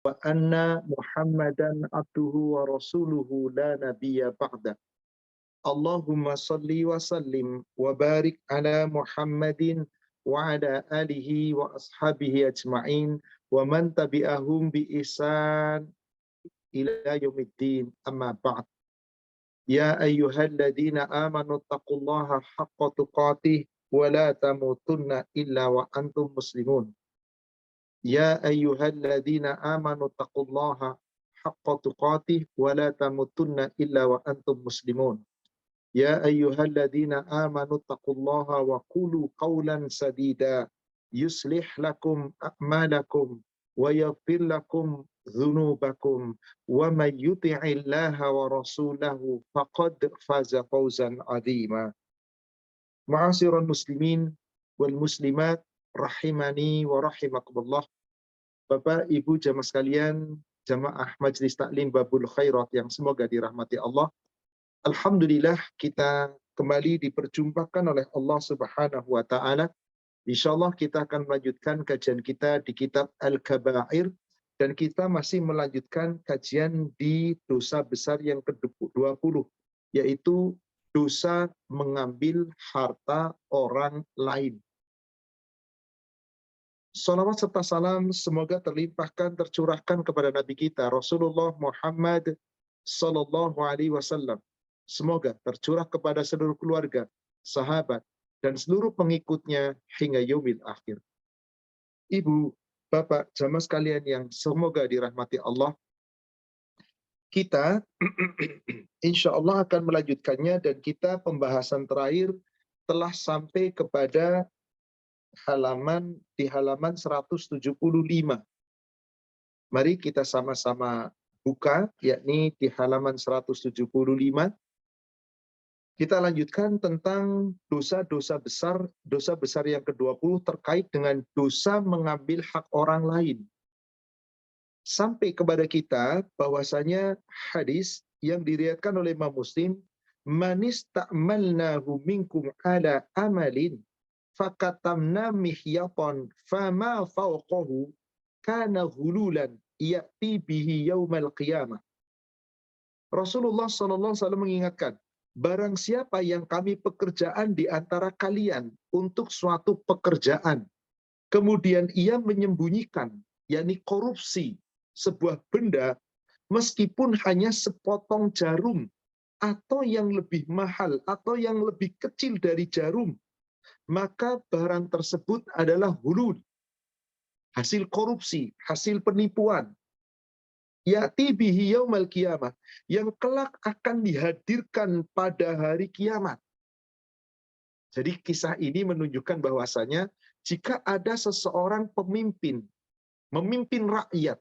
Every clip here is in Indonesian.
wa anna Muhammadan abduhu wa rasuluhu la nabiyya ba'da. Allahumma salli wa sallim wa barik ala Muhammadin wa ala alihi wa ashabihi ajma'in wa man tabi'ahum bi ihsan ila yaumiddin, amma ba'd. Ya ayyuhalladzina amanu taqullaha haqqa tuqatih wa la tamutunna illa wa antum muslimun. Ya ayyuhalladzina amanu taqullaha haqqa tuqatih wa la tamutunna illa wa antum muslimun. Ya ayyuhalladzina amanu taqullaha wa qulu qawlan sadida yuslih lakum a'malakum wa yaghfir lakum dzunubakum wa may yuti'illaha wa rasulahu faqad faza fawzan 'azima. Ma'asyiral muslimin wal muslimat rahimani wa rahimakumullah. Bapak, Ibu, jamaah sekalian, jamaah Majelis Taklim Babul Khairat yang semoga dirahmati Allah. Alhamdulillah kita kembali diperjumpakan oleh Allah Subhanahu wa taala. Insyaallah kita akan melanjutkan kajian kita di kitab Al-Kaba'ir dan kita masih melanjutkan kajian di dosa besar yang ke-20, yaitu dosa mengambil harta orang lain. Salawat serta salam semoga terlimpahkan, tercurahkan kepada Nabi kita Rasulullah Muhammad sallallahu alaihi wasallam. Semoga tercurah kepada seluruh keluarga, sahabat, dan seluruh pengikutnya hingga yaumil akhir. Ibu, Bapak, jamaah sekalian yang semoga dirahmati Allah, kita insya Allah akan melanjutkannya dan kita pembahasan terakhir telah sampai kepada halaman 175. Mari kita sama-sama buka, yakni di halaman 175. Kita lanjutkan tentang dosa-dosa besar yang ke-20 terkait dengan dosa mengambil hak orang lain. Sampai kepada kita bahwasanya hadis yang diriwayatkan oleh Imam Muslim, "Man ista'malnahu minkum ala amalin fakatamna mihyatan fama fawqahu kana hululan ya'ti bihi yaumal qiyamah." Rasulullah sallallahu alaihi wasallam mengingatkan, barang siapa yang kami pekerjaan di antara kalian untuk suatu pekerjaan, kemudian ia menyembunyikan, yakni korupsi, sebuah benda, meskipun hanya sepotong jarum, atau yang lebih mahal, atau yang lebih kecil dari jarum, maka barang tersebut adalah hulul, hasil korupsi, hasil penipuan. Ya'ti bihi yaumal qiyamah, yang kelak akan dihadirkan pada hari kiamat. Jadi kisah ini menunjukkan bahwasanya jika ada seseorang pemimpin, memimpin rakyat,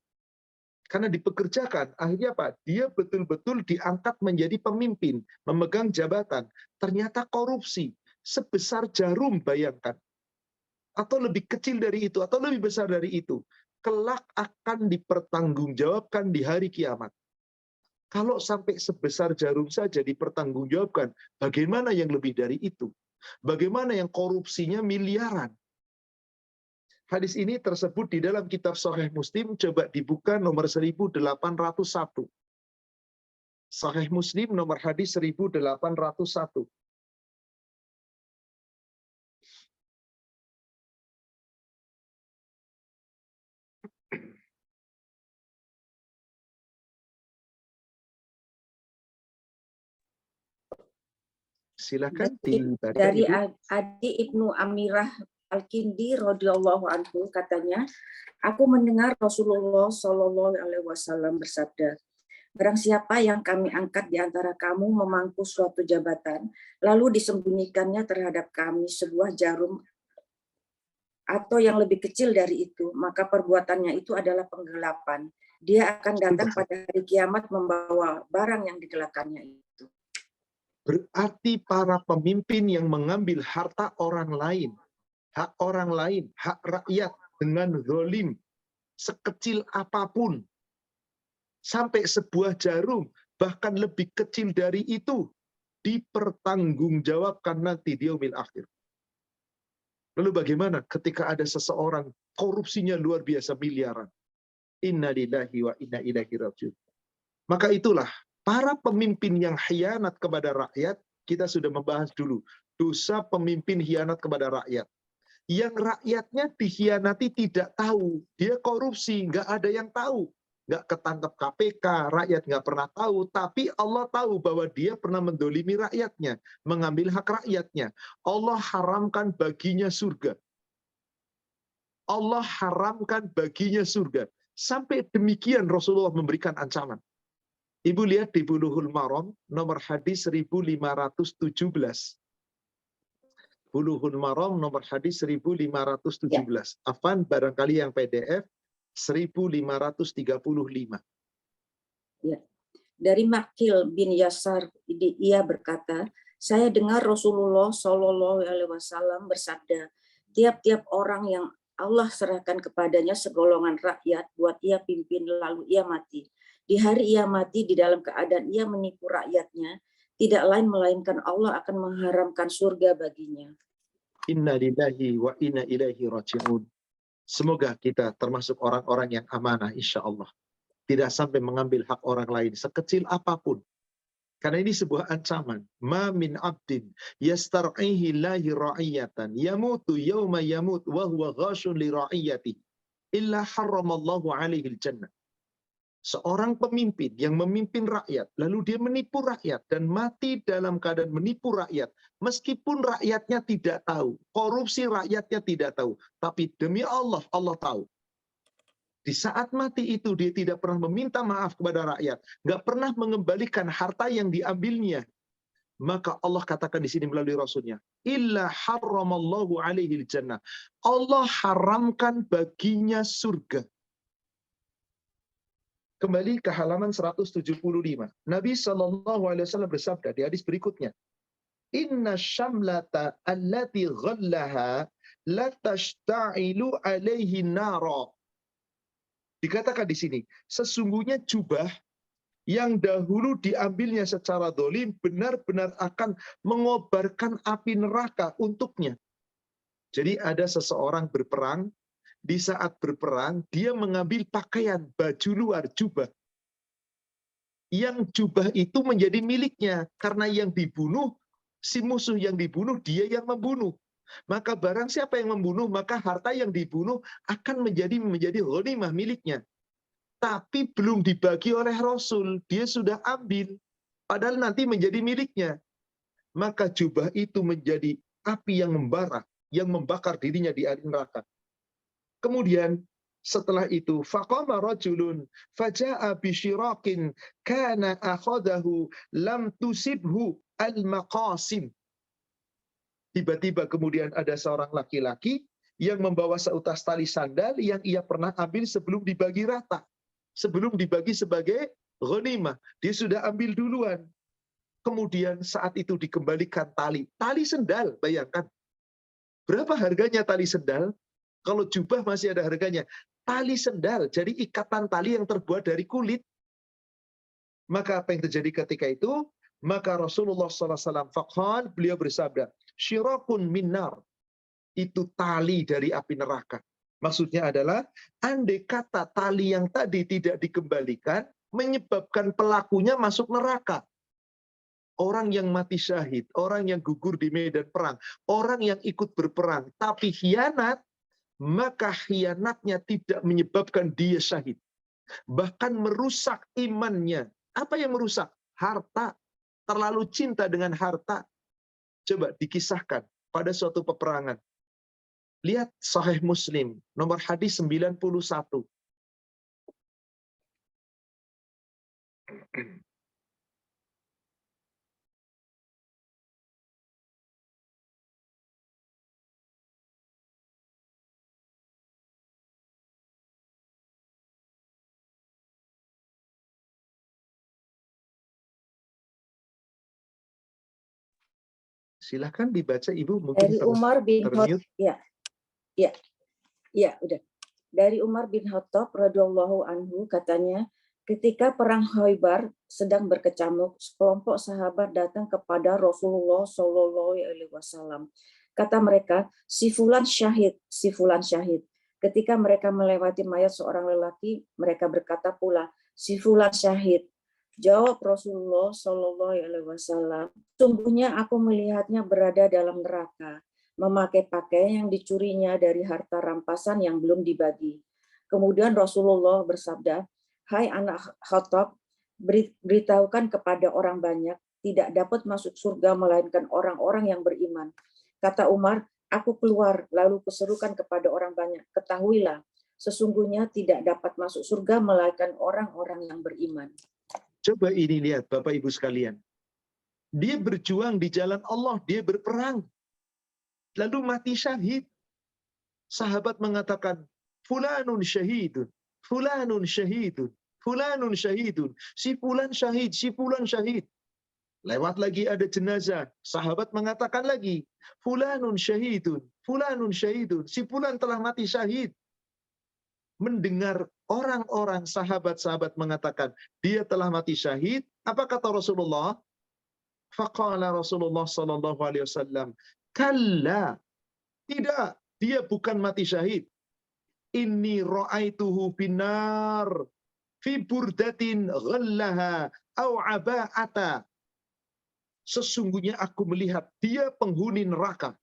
karena dipekerjakan, akhirnya apa? Dia betul-betul diangkat menjadi pemimpin, memegang jabatan. Ternyata korupsi, sebesar jarum, bayangkan. Atau lebih kecil dari itu, atau lebih besar dari itu. Kelak akan dipertanggungjawabkan di hari kiamat. Kalau sampai sebesar jarum saja dipertanggungjawabkan, bagaimana yang lebih dari itu? Bagaimana yang korupsinya miliaran? Hadis ini tersebut di dalam kitab Sahih Muslim, coba dibuka nomor 1801. Sahih Muslim nomor hadis 1801. Silakan dibaca, dari Ibu. Adi Ibnu Amirah Al-Kindi radhiyallahu anhu, katanya, aku mendengar Rasulullah Shallallahu alaihi wasallam bersabda, barang siapa yang kami angkat di antara kamu memangku suatu jabatan, lalu disembunyikannya terhadap kami sebuah jarum atau yang lebih kecil dari itu, maka perbuatannya itu adalah penggelapan. Dia akan datang pada hari kiamat membawa barang yang digelakannya itu. Berarti para pemimpin yang mengambil harta orang lain, hak orang lain, hak rakyat dengan zalim, sekecil apapun, sampai sebuah jarum, bahkan lebih kecil dari itu, dipertanggungjawabkan nanti di yaumil akhir. Lalu bagaimana ketika ada seseorang korupsinya luar biasa miliaran? Inna lillahi wa inna ilaihi rajiun. Maka itulah para pemimpin yang khianat kepada rakyat, kita sudah membahas dulu dosa pemimpin khianat kepada rakyat. Yang rakyatnya dikhianati tidak tahu, dia korupsi, nggak ada yang tahu, nggak ketangkep KPK, rakyat nggak pernah tahu, tapi Allah tahu bahwa dia pernah mendolimi rakyatnya, mengambil hak rakyatnya. Allah haramkan baginya surga. Allah haramkan baginya surga. Sampai demikian Rasulullah memberikan ancaman. Ibu lihat di Bulughul Maram, nomor hadis 1517. Bulughul Maram nomor hadis 1517. Ya. Afan barangkali yang PDF 1535. Ya. Dari Makil bin Yasar, ia berkata, saya dengar Rasulullah Shallallahu Alaihi Wasallam bersabda, tiap-tiap orang yang Allah serahkan kepadanya segolongan rakyat buat ia pimpin lalu ia mati. Di hari ia mati di dalam keadaan ia menipu rakyatnya, tidak lain melainkan Allah akan mengharamkan surga baginya. Inna lillahi wa inna ilaihi raji'un. Semoga kita termasuk orang-orang yang amanah insya Allah. Tidak sampai mengambil hak orang lain sekecil apapun. Karena ini sebuah ancaman. Ma min abdin yastar'ihi lahi ra'iyatan yamutu yawma yamut wa huwa ghashun li ra'iyati illa harramallahu alaihi jannah. Seorang pemimpin yang memimpin rakyat, lalu dia menipu rakyat dan mati dalam keadaan menipu rakyat, meskipun rakyatnya tidak tahu, korupsi rakyatnya tidak tahu, tapi demi Allah, Allah tahu. Di saat mati itu dia tidak pernah meminta maaf kepada rakyat, nggak pernah mengembalikan harta yang diambilnya. Maka Allah katakan di sini melalui Rasulnya, illa harramallahu alaihi jannah. Allah haramkan baginya surga. Kembali ke halaman 175. Nabi SAW bersabda di hadis berikutnya, Inna syamlata allati ghallaha la tashta'ilu alaihi nara. Dikatakan di sini, sesungguhnya jubah yang dahulu diambilnya secara dolim benar-benar akan mengobarkan api neraka untuknya. Jadi ada seseorang berperang, di saat berperang, dia mengambil pakaian, baju luar, jubah. Yang jubah itu menjadi miliknya, karena yang dibunuh, si musuh yang dibunuh, dia yang membunuh. Maka barang siapa yang membunuh, maka harta yang dibunuh akan menjadi ghanimah miliknya. Tapi belum dibagi oleh Rasul, dia sudah ambil. Padahal nanti menjadi miliknya. Maka jubah itu menjadi api yang membara, yang membakar dirinya di api neraka. Kemudian setelah itu faqama rajulun faja'a bisyirakin kana akhadahu lam tusibhu al-maqasim. Tiba-tiba kemudian ada seorang laki-laki yang membawa seutas tali sandal yang ia pernah ambil sebelum dibagi rata, sebelum dibagi sebagai ghanimah. Dia sudah ambil duluan. Kemudian saat itu dikembalikan tali sendal, bayangkan. Berapa harganya tali sendal? Kalau jubah masih ada harganya. Tali sendal, jadi ikatan tali yang terbuat dari kulit. Maka apa yang terjadi ketika itu? Maka Rasulullah SAW faqal, beliau bersabda, syirakun minnar, itu tali dari api neraka. Maksudnya adalah, andai kata tali yang tadi tidak dikembalikan, menyebabkan pelakunya masuk neraka. Orang yang mati syahid, orang yang gugur di medan perang, orang yang ikut berperang, tapi khianat, maka khianatnya tidak menyebabkan dia syahid. Bahkan merusak imannya. Apa yang merusak? Harta. Terlalu cinta dengan harta. Coba dikisahkan pada suatu peperangan. Lihat Sahih Muslim, nomor hadis 91. Silahkan dibaca Ibu, mungkin dari Umar bin Khattab, udah. Dari Umar bin Khattab radhiyallahu anhu katanya, ketika perang Khaybar sedang berkecamuk, sekelompok sahabat datang kepada Rasulullah Shallallahu Alaihi Wasallam. Kata mereka, si fulan syahid, si fulan syahid. Ketika mereka melewati mayat seorang lelaki, mereka berkata pula, si fulan syahid. Jawab Rasulullah Shallallahu Alaihi Wasallam, sungguhnya aku melihatnya berada dalam neraka, memakai pakaian yang dicurinya dari harta rampasan yang belum dibagi. Kemudian Rasulullah bersabda, hai anak Khattab, beritahukan kepada orang banyak, tidak dapat masuk surga melainkan orang-orang yang beriman. Kata Umar, aku keluar lalu kuserukan kepada orang banyak, ketahuilah, sesungguhnya tidak dapat masuk surga melainkan orang-orang yang beriman. Coba ini lihat Bapak Ibu sekalian. Dia berjuang di jalan Allah, dia berperang. Lalu mati syahid. Sahabat mengatakan, fulanun syahidun, fulanun syahidun, fulanun syahidun. Si fulan syahid, si fulan syahid. Lewat lagi ada jenazah. Sahabat mengatakan lagi, fulanun syahidun, fulanun syahidun. Si fulan telah mati syahid. Mendengar orang-orang sahabat-sahabat mengatakan dia telah mati syahid, apa kata Rasulullah? Faqala Rasulullah sallallahu alaihi wasallam, kalla, tidak, dia bukan mati syahid. Inni ra'aituhu binar fi burdatin ghallaha au aba'ata. Sesungguhnya aku melihat dia penghuni neraka.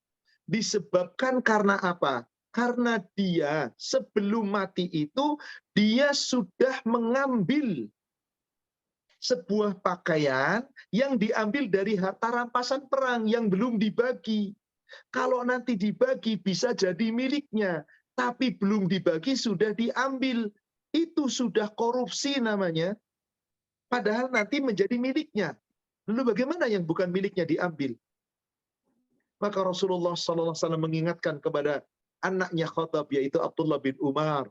Disebabkan karena apa? Karena dia sebelum mati itu, dia sudah mengambil sebuah pakaian yang diambil dari harta rampasan perang yang belum dibagi. Kalau nanti dibagi bisa jadi miliknya, tapi belum dibagi sudah diambil. Itu sudah korupsi namanya, padahal nanti menjadi miliknya. Lalu bagaimana yang bukan miliknya diambil? Maka Rasulullah SAW mengingatkan kepada anaknya Khattab, yaitu Abdullah bin Umar.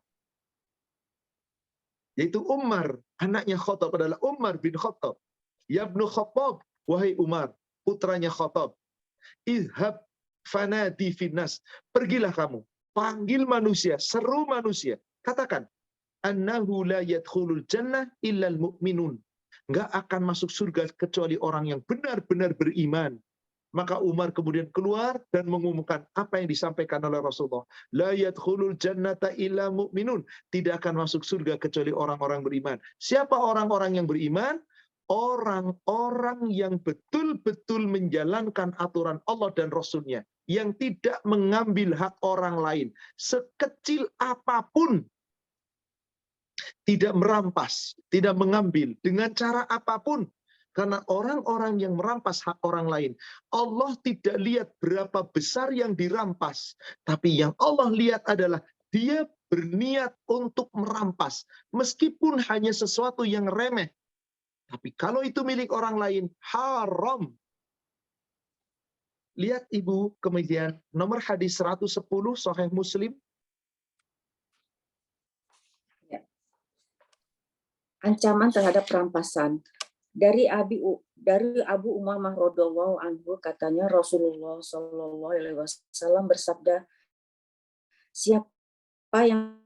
Yaitu Umar, anaknya Khattab adalah Umar bin Khattab. Ya ibnu Khattab, wahai Umar, putranya Khattab. Idhab fanadi finnas. Pergilah kamu, panggil manusia, seru manusia. Katakan, annahu la yadkhulul jannah illal mu'minun. Enggak akan masuk surga kecuali orang yang benar-benar beriman. Maka Umar kemudian keluar dan mengumumkan apa yang disampaikan oleh Rasulullah. La yadkhulul jannata illa mu'minun. Tidak akan masuk surga kecuali orang-orang beriman. Siapa orang-orang yang beriman? Orang-orang yang betul-betul menjalankan aturan Allah dan Rasul-Nya. Yang tidak mengambil hak orang lain. Sekecil apapun. Tidak merampas, tidak mengambil dengan cara apapun. Karena orang-orang yang merampas hak orang lain, Allah tidak lihat berapa besar yang dirampas. Tapi yang Allah lihat adalah dia berniat untuk merampas. Meskipun hanya sesuatu yang remeh. Tapi kalau itu milik orang lain, haram. Lihat Ibu, kemudian nomor hadis 110 Sahih Muslim. Ancaman terhadap perampasan. Dari Abu Umamah radhiyallahu anhu katanya Rasulullah Shallallahu alaihi wasallam bersabda, siapa yang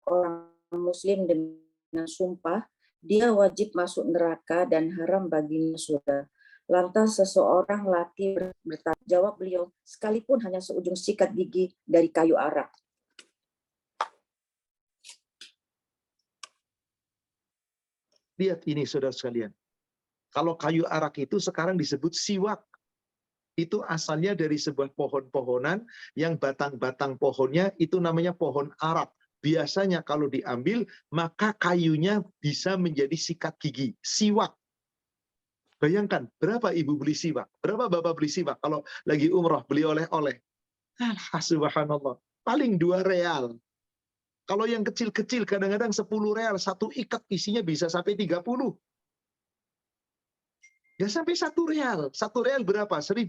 orang muslim dengan sumpah, dia wajib masuk neraka dan haram baginya surga. Lantas seseorang laki bertanya, jawab beliau, sekalipun hanya seujung sikat gigi dari kayu arak. Lihat ini saudara sekalian. Kalau kayu arak itu sekarang disebut siwak. Itu asalnya dari sebuah pohon-pohonan yang batang-batang pohonnya itu namanya pohon arak. Biasanya kalau diambil maka kayunya bisa menjadi sikat gigi. Siwak. Bayangkan berapa ibu beli siwak? Berapa bapak beli siwak? Kalau lagi umroh beli oleh-oleh. Subhanallah. Paling 2 real. Kalau yang kecil-kecil kadang-kadang 10 real, satu ikat isinya bisa sampai 30. Ya sampai 1 real. 1 real berapa? 1.400.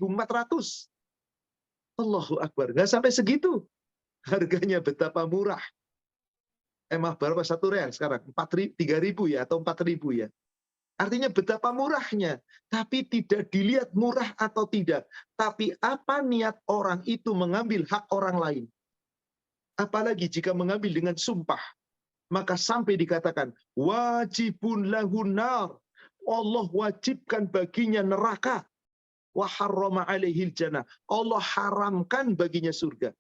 Allahu Akbar. Nggak sampai segitu. Harganya betapa murah. Maaf, berapa 1 real sekarang? 3.000 ya atau 4.000 ya. Artinya betapa murahnya. Tapi tidak dilihat murah atau tidak. Tapi apa niat orang itu mengambil hak orang lain. Apalagi jika mengambil dengan sumpah. Maka sampai dikatakan, wajibun lahun nar. Allah wajibkan baginya neraka. Wa harrama alaihil jannah. Allah haramkan baginya surga.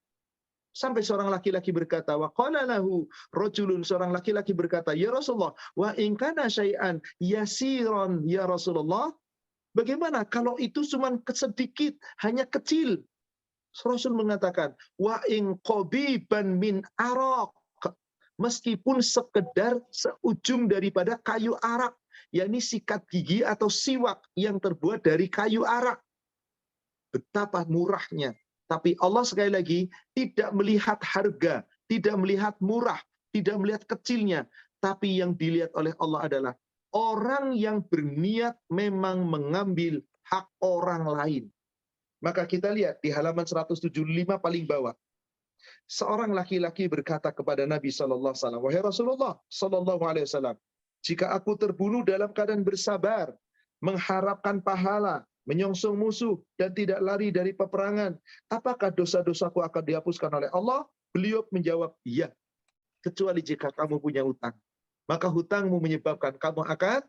Sampai seorang laki-laki berkata, wa qala lahu rajulun, seorang laki-laki berkata, ya Rasulullah, wa in kana syai'an yasiran ya Rasulullah, bagaimana kalau itu cuma sedikit, hanya kecil? Rasul mengatakan, wa in qabiban min araq, meskipun sekedar seujung daripada kayu arak, yakni sikat gigi atau siwak yang terbuat dari kayu arak. Betapa murahnya. Tapi Allah sekali lagi tidak melihat harga, tidak melihat murah, tidak melihat kecilnya. Tapi yang dilihat oleh Allah adalah orang yang berniat memang mengambil hak orang lain. Maka kita lihat di halaman 175 paling bawah. Seorang laki-laki berkata kepada Nabi SAW, wahai Rasulullah SAW, jika aku terbunuh dalam keadaan bersabar, mengharapkan pahala, menyongsong musuh, dan tidak lari dari peperangan, apakah dosa-dosaku akan dihapuskan oleh Allah? Beliau menjawab, iya, kecuali jika kamu punya hutang. Maka hutangmu menyebabkan kamu akan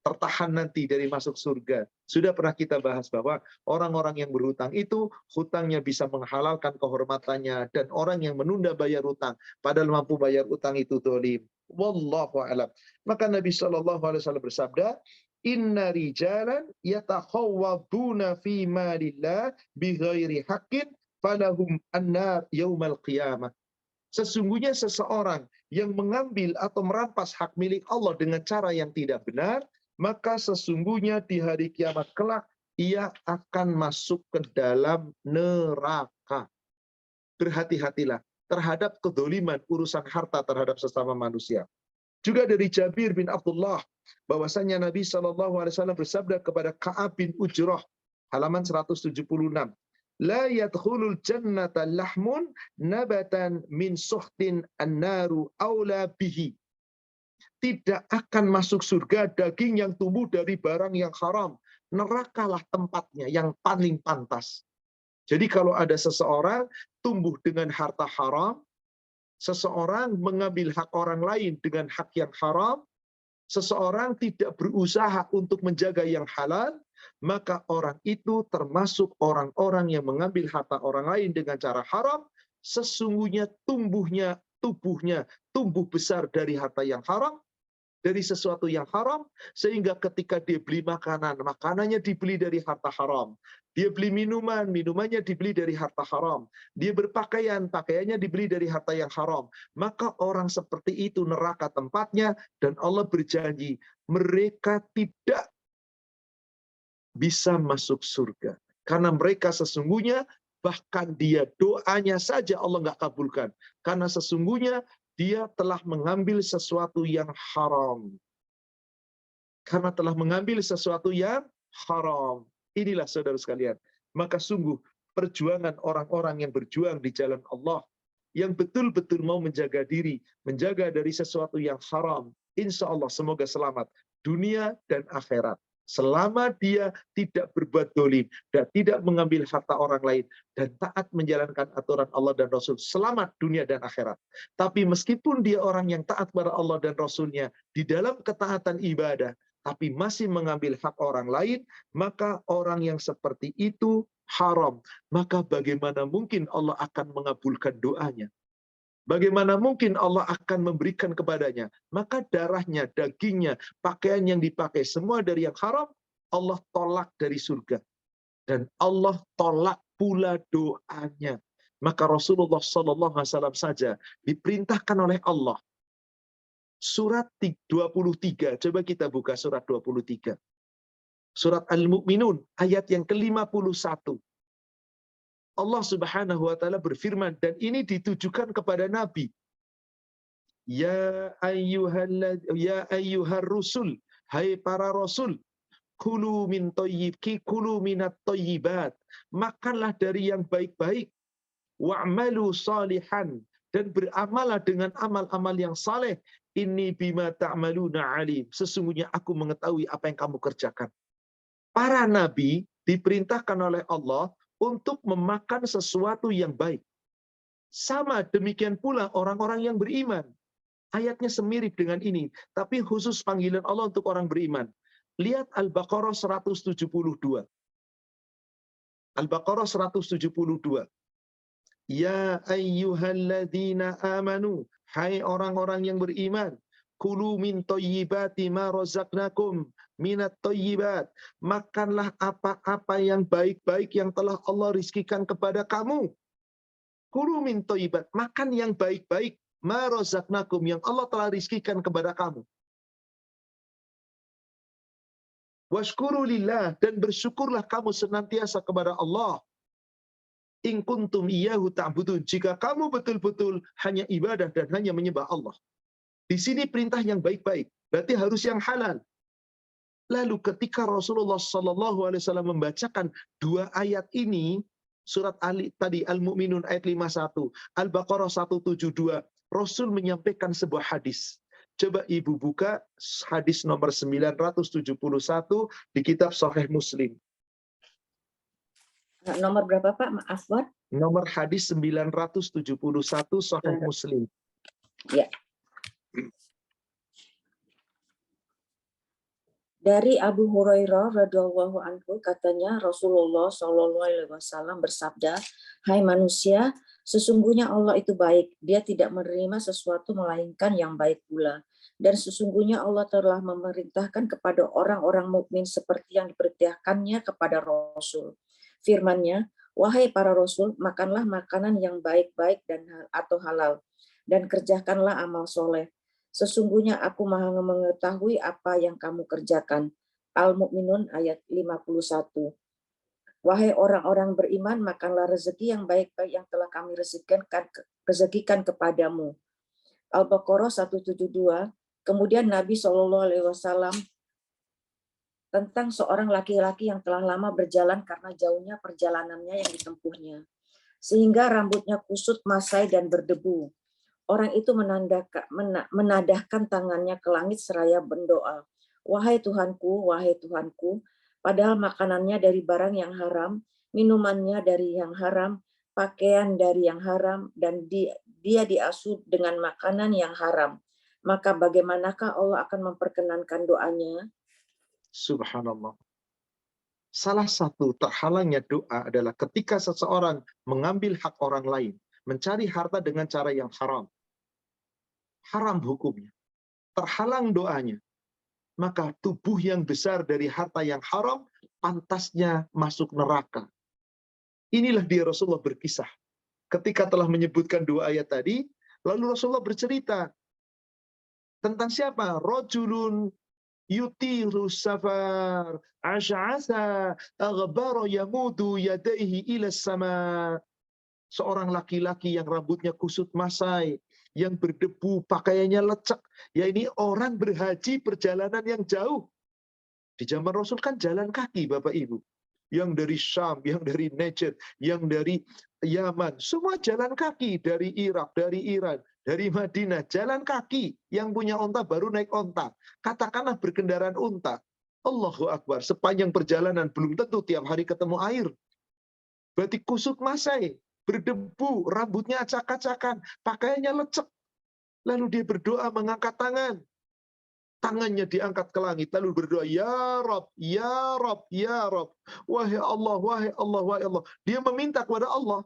tertahan nanti dari masuk surga. Sudah pernah kita bahas bahwa orang-orang yang berhutang itu, hutangnya bisa menghalalkan kehormatannya, dan orang yang menunda bayar hutang, padahal mampu bayar hutang itu dolim. Wallahu a'lam. Maka Nabi SAW bersabda, inna rijalan yatakhawwaduna fi malillah bighairi haqqin falahum annar yaumal qiyamah. Sesungguhnya seseorang yang mengambil atau merampas hak milik Allah dengan cara yang tidak benar, maka sesungguhnya di hari kiamat kelak ia akan masuk ke dalam neraka. Berhati-hatilah terhadap kedoliman urusan harta terhadap sesama manusia. Juga dari Jabir bin Abdullah, bahwasanya Nabi SAW bersabda kepada Ka'ab bin Ujrah, halaman 176, la yadkhulul jannata lahmun nabatan min suhtin annaru aula bihi. Tidak akan masuk surga daging yang tumbuh dari barang yang haram. Nerakalah tempatnya yang paling pantas. Jadi kalau ada seseorang tumbuh dengan harta haram, seseorang mengambil hak orang lain dengan hak yang haram, seseorang tidak berusaha untuk menjaga yang halal, maka orang itu termasuk orang-orang yang mengambil harta orang lain dengan cara haram, sesungguhnya tubuhnya tumbuh besar dari harta yang haram, dari sesuatu yang haram, sehingga ketika dia beli makanan, makanannya dibeli dari harta haram. Dia beli minuman, minumannya dibeli dari harta haram. Dia berpakaian, pakaiannya dibeli dari harta yang haram. Maka orang seperti itu neraka tempatnya, dan Allah berjanji, mereka tidak bisa masuk surga. Karena mereka sesungguhnya, bahkan dia doanya saja Allah nggak kabulkan. Karena sesungguhnya dia telah mengambil sesuatu yang haram. Karena telah mengambil sesuatu yang haram. Inilah saudara sekalian. Maka sungguh perjuangan orang-orang yang berjuang di jalan Allah, yang betul-betul mau menjaga diri, menjaga dari sesuatu yang haram, insya Allah semoga selamat dunia dan akhirat. Selama dia tidak berbuat dolim dan tidak mengambil harta orang lain dan taat menjalankan aturan Allah dan Rasul, selamat dunia dan akhirat. Tapi meskipun dia orang yang taat kepada Allah dan Rasulnya di dalam ketaatan ibadah, tapi masih mengambil hak orang lain, maka orang yang seperti itu haram. Maka bagaimana mungkin Allah akan mengabulkan doanya? Bagaimana mungkin Allah akan memberikan kepadanya? Maka darahnya, dagingnya, pakaian yang dipakai, semua dari yang haram, Allah tolak dari surga. Dan Allah tolak pula doanya. Maka Rasulullah SAW saja diperintahkan oleh Allah. Surat 23, coba kita buka surat 23. Surat Al-Mu'minun, ayat yang ke-51. Allah Subhanahu wa taala berfirman, dan ini ditujukan kepada Nabi. Ya ayyuhar rusul, hai para rasul, kulu minat thayyibat, makanlah dari yang baik-baik, wa'malu salihan, dan beramalah dengan amal-amal yang saleh. Inni bima ta'maluna alim, sesungguhnya aku mengetahui apa yang kamu kerjakan. Para nabi diperintahkan oleh Allah untuk memakan sesuatu yang baik. Sama demikian pula orang-orang yang beriman. Ayatnya semirip dengan ini, tapi khusus panggilan Allah untuk orang beriman. Lihat Al-Baqarah 172. Al-Baqarah 172. Ya ayyuhalladzina amanu, hai orang-orang yang beriman, kulu min thayyibati ma razaqnakum minat thayyibat, makanlah apa-apa yang baik-baik yang telah Allah rizkikan kepada kamu. Kulu min thayyibat, makan yang baik-baik, ma razaqnakum, yang Allah telah rizkikan kepada kamu. Washkuru lillah, dan bersyukurlah kamu senantiasa kepada Allah. In kuntum iyyahu ta'budun, jika kamu betul-betul hanya ibadah dan hanya menyembah Allah. Di sini perintah yang baik-baik, berarti harus yang halal. Lalu ketika Rasulullah SAW membacakan dua ayat ini, surat Ali tadi Al-Mu'minun ayat 51, Al-Baqarah 172, Rasul menyampaikan sebuah hadis. Coba ibu buka hadis nomor 971 di kitab Sahih Muslim. Nomor berapa Pak? Maaf, Pak. Nomor hadis 971 Sahih Muslim. Ya. Dari Abu Hurairah radhiyallahu anhu, katanya Rasulullah Shallallahu alaihi wasallam bersabda, "Hai manusia, sesungguhnya Allah itu baik. Dia tidak menerima sesuatu melainkan yang baik pula. Dan sesungguhnya Allah telah memerintahkan kepada orang-orang mukmin seperti yang diperintahkannya kepada Rasul. Firman-Nya, wahai para Rasul, makanlah makanan yang baik-baik dan atau halal, dan kerjakanlah amal soleh. Sesungguhnya aku maha mengetahui apa yang kamu kerjakan." Al-Mu'minun ayat 51. Wahai orang-orang beriman, makanlah rezeki yang baik-baik yang telah kami rezekikan kepadamu. Al-Baqarah 172. Kemudian Nabi SAW tentang seorang laki-laki yang telah lama berjalan karena jauhnya perjalanannya yang ditempuhnya, sehingga rambutnya kusut, masai, dan berdebu. Orang itu menadahkan tangannya ke langit seraya berdoa, wahai Tuhanku, padahal makanannya dari barang yang haram, minumannya dari yang haram, pakaian dari yang haram, dan dia diasuh dengan makanan yang haram. Maka bagaimanakah Allah akan memperkenankan doanya? Subhanallah. Salah satu terhalangnya doa adalah ketika seseorang mengambil hak orang lain, mencari harta dengan cara yang haram. Haram hukumnya. Terhalang doanya. Maka tubuh yang besar dari harta yang haram pantasnya masuk neraka. Inilah dia Rasulullah berkisah. Ketika telah menyebutkan dua ayat tadi, lalu Rasulullah bercerita tentang siapa? Rajulun yutiru safar asy'asa aghbara yamudu yadaihi ila sama. Seorang laki-laki yang rambutnya kusut masai, yang berdebu, pakaiannya lecek. Ya ini orang berhaji perjalanan yang jauh. Di zaman Rasul kan jalan kaki Bapak Ibu. Yang dari Syam, yang dari Najd, yang dari Yaman, semua jalan kaki. Dari Irak, dari Iran, dari Madinah, jalan kaki. Yang punya onta baru naik onta. Katakanlah berkendaraan unta. Allahu Akbar, sepanjang perjalanan belum tentu tiap hari ketemu air. Berarti kusut masai, berdebu, rambutnya acak-acakan, pakaiannya lecek. Lalu dia berdoa mengangkat tangan. Tangannya diangkat ke langit, lalu berdoa, Ya Rabb, Ya Rabb, Ya Rabb. Wahai Allah, wahai Allah, wahai Allah. Dia meminta kepada Allah.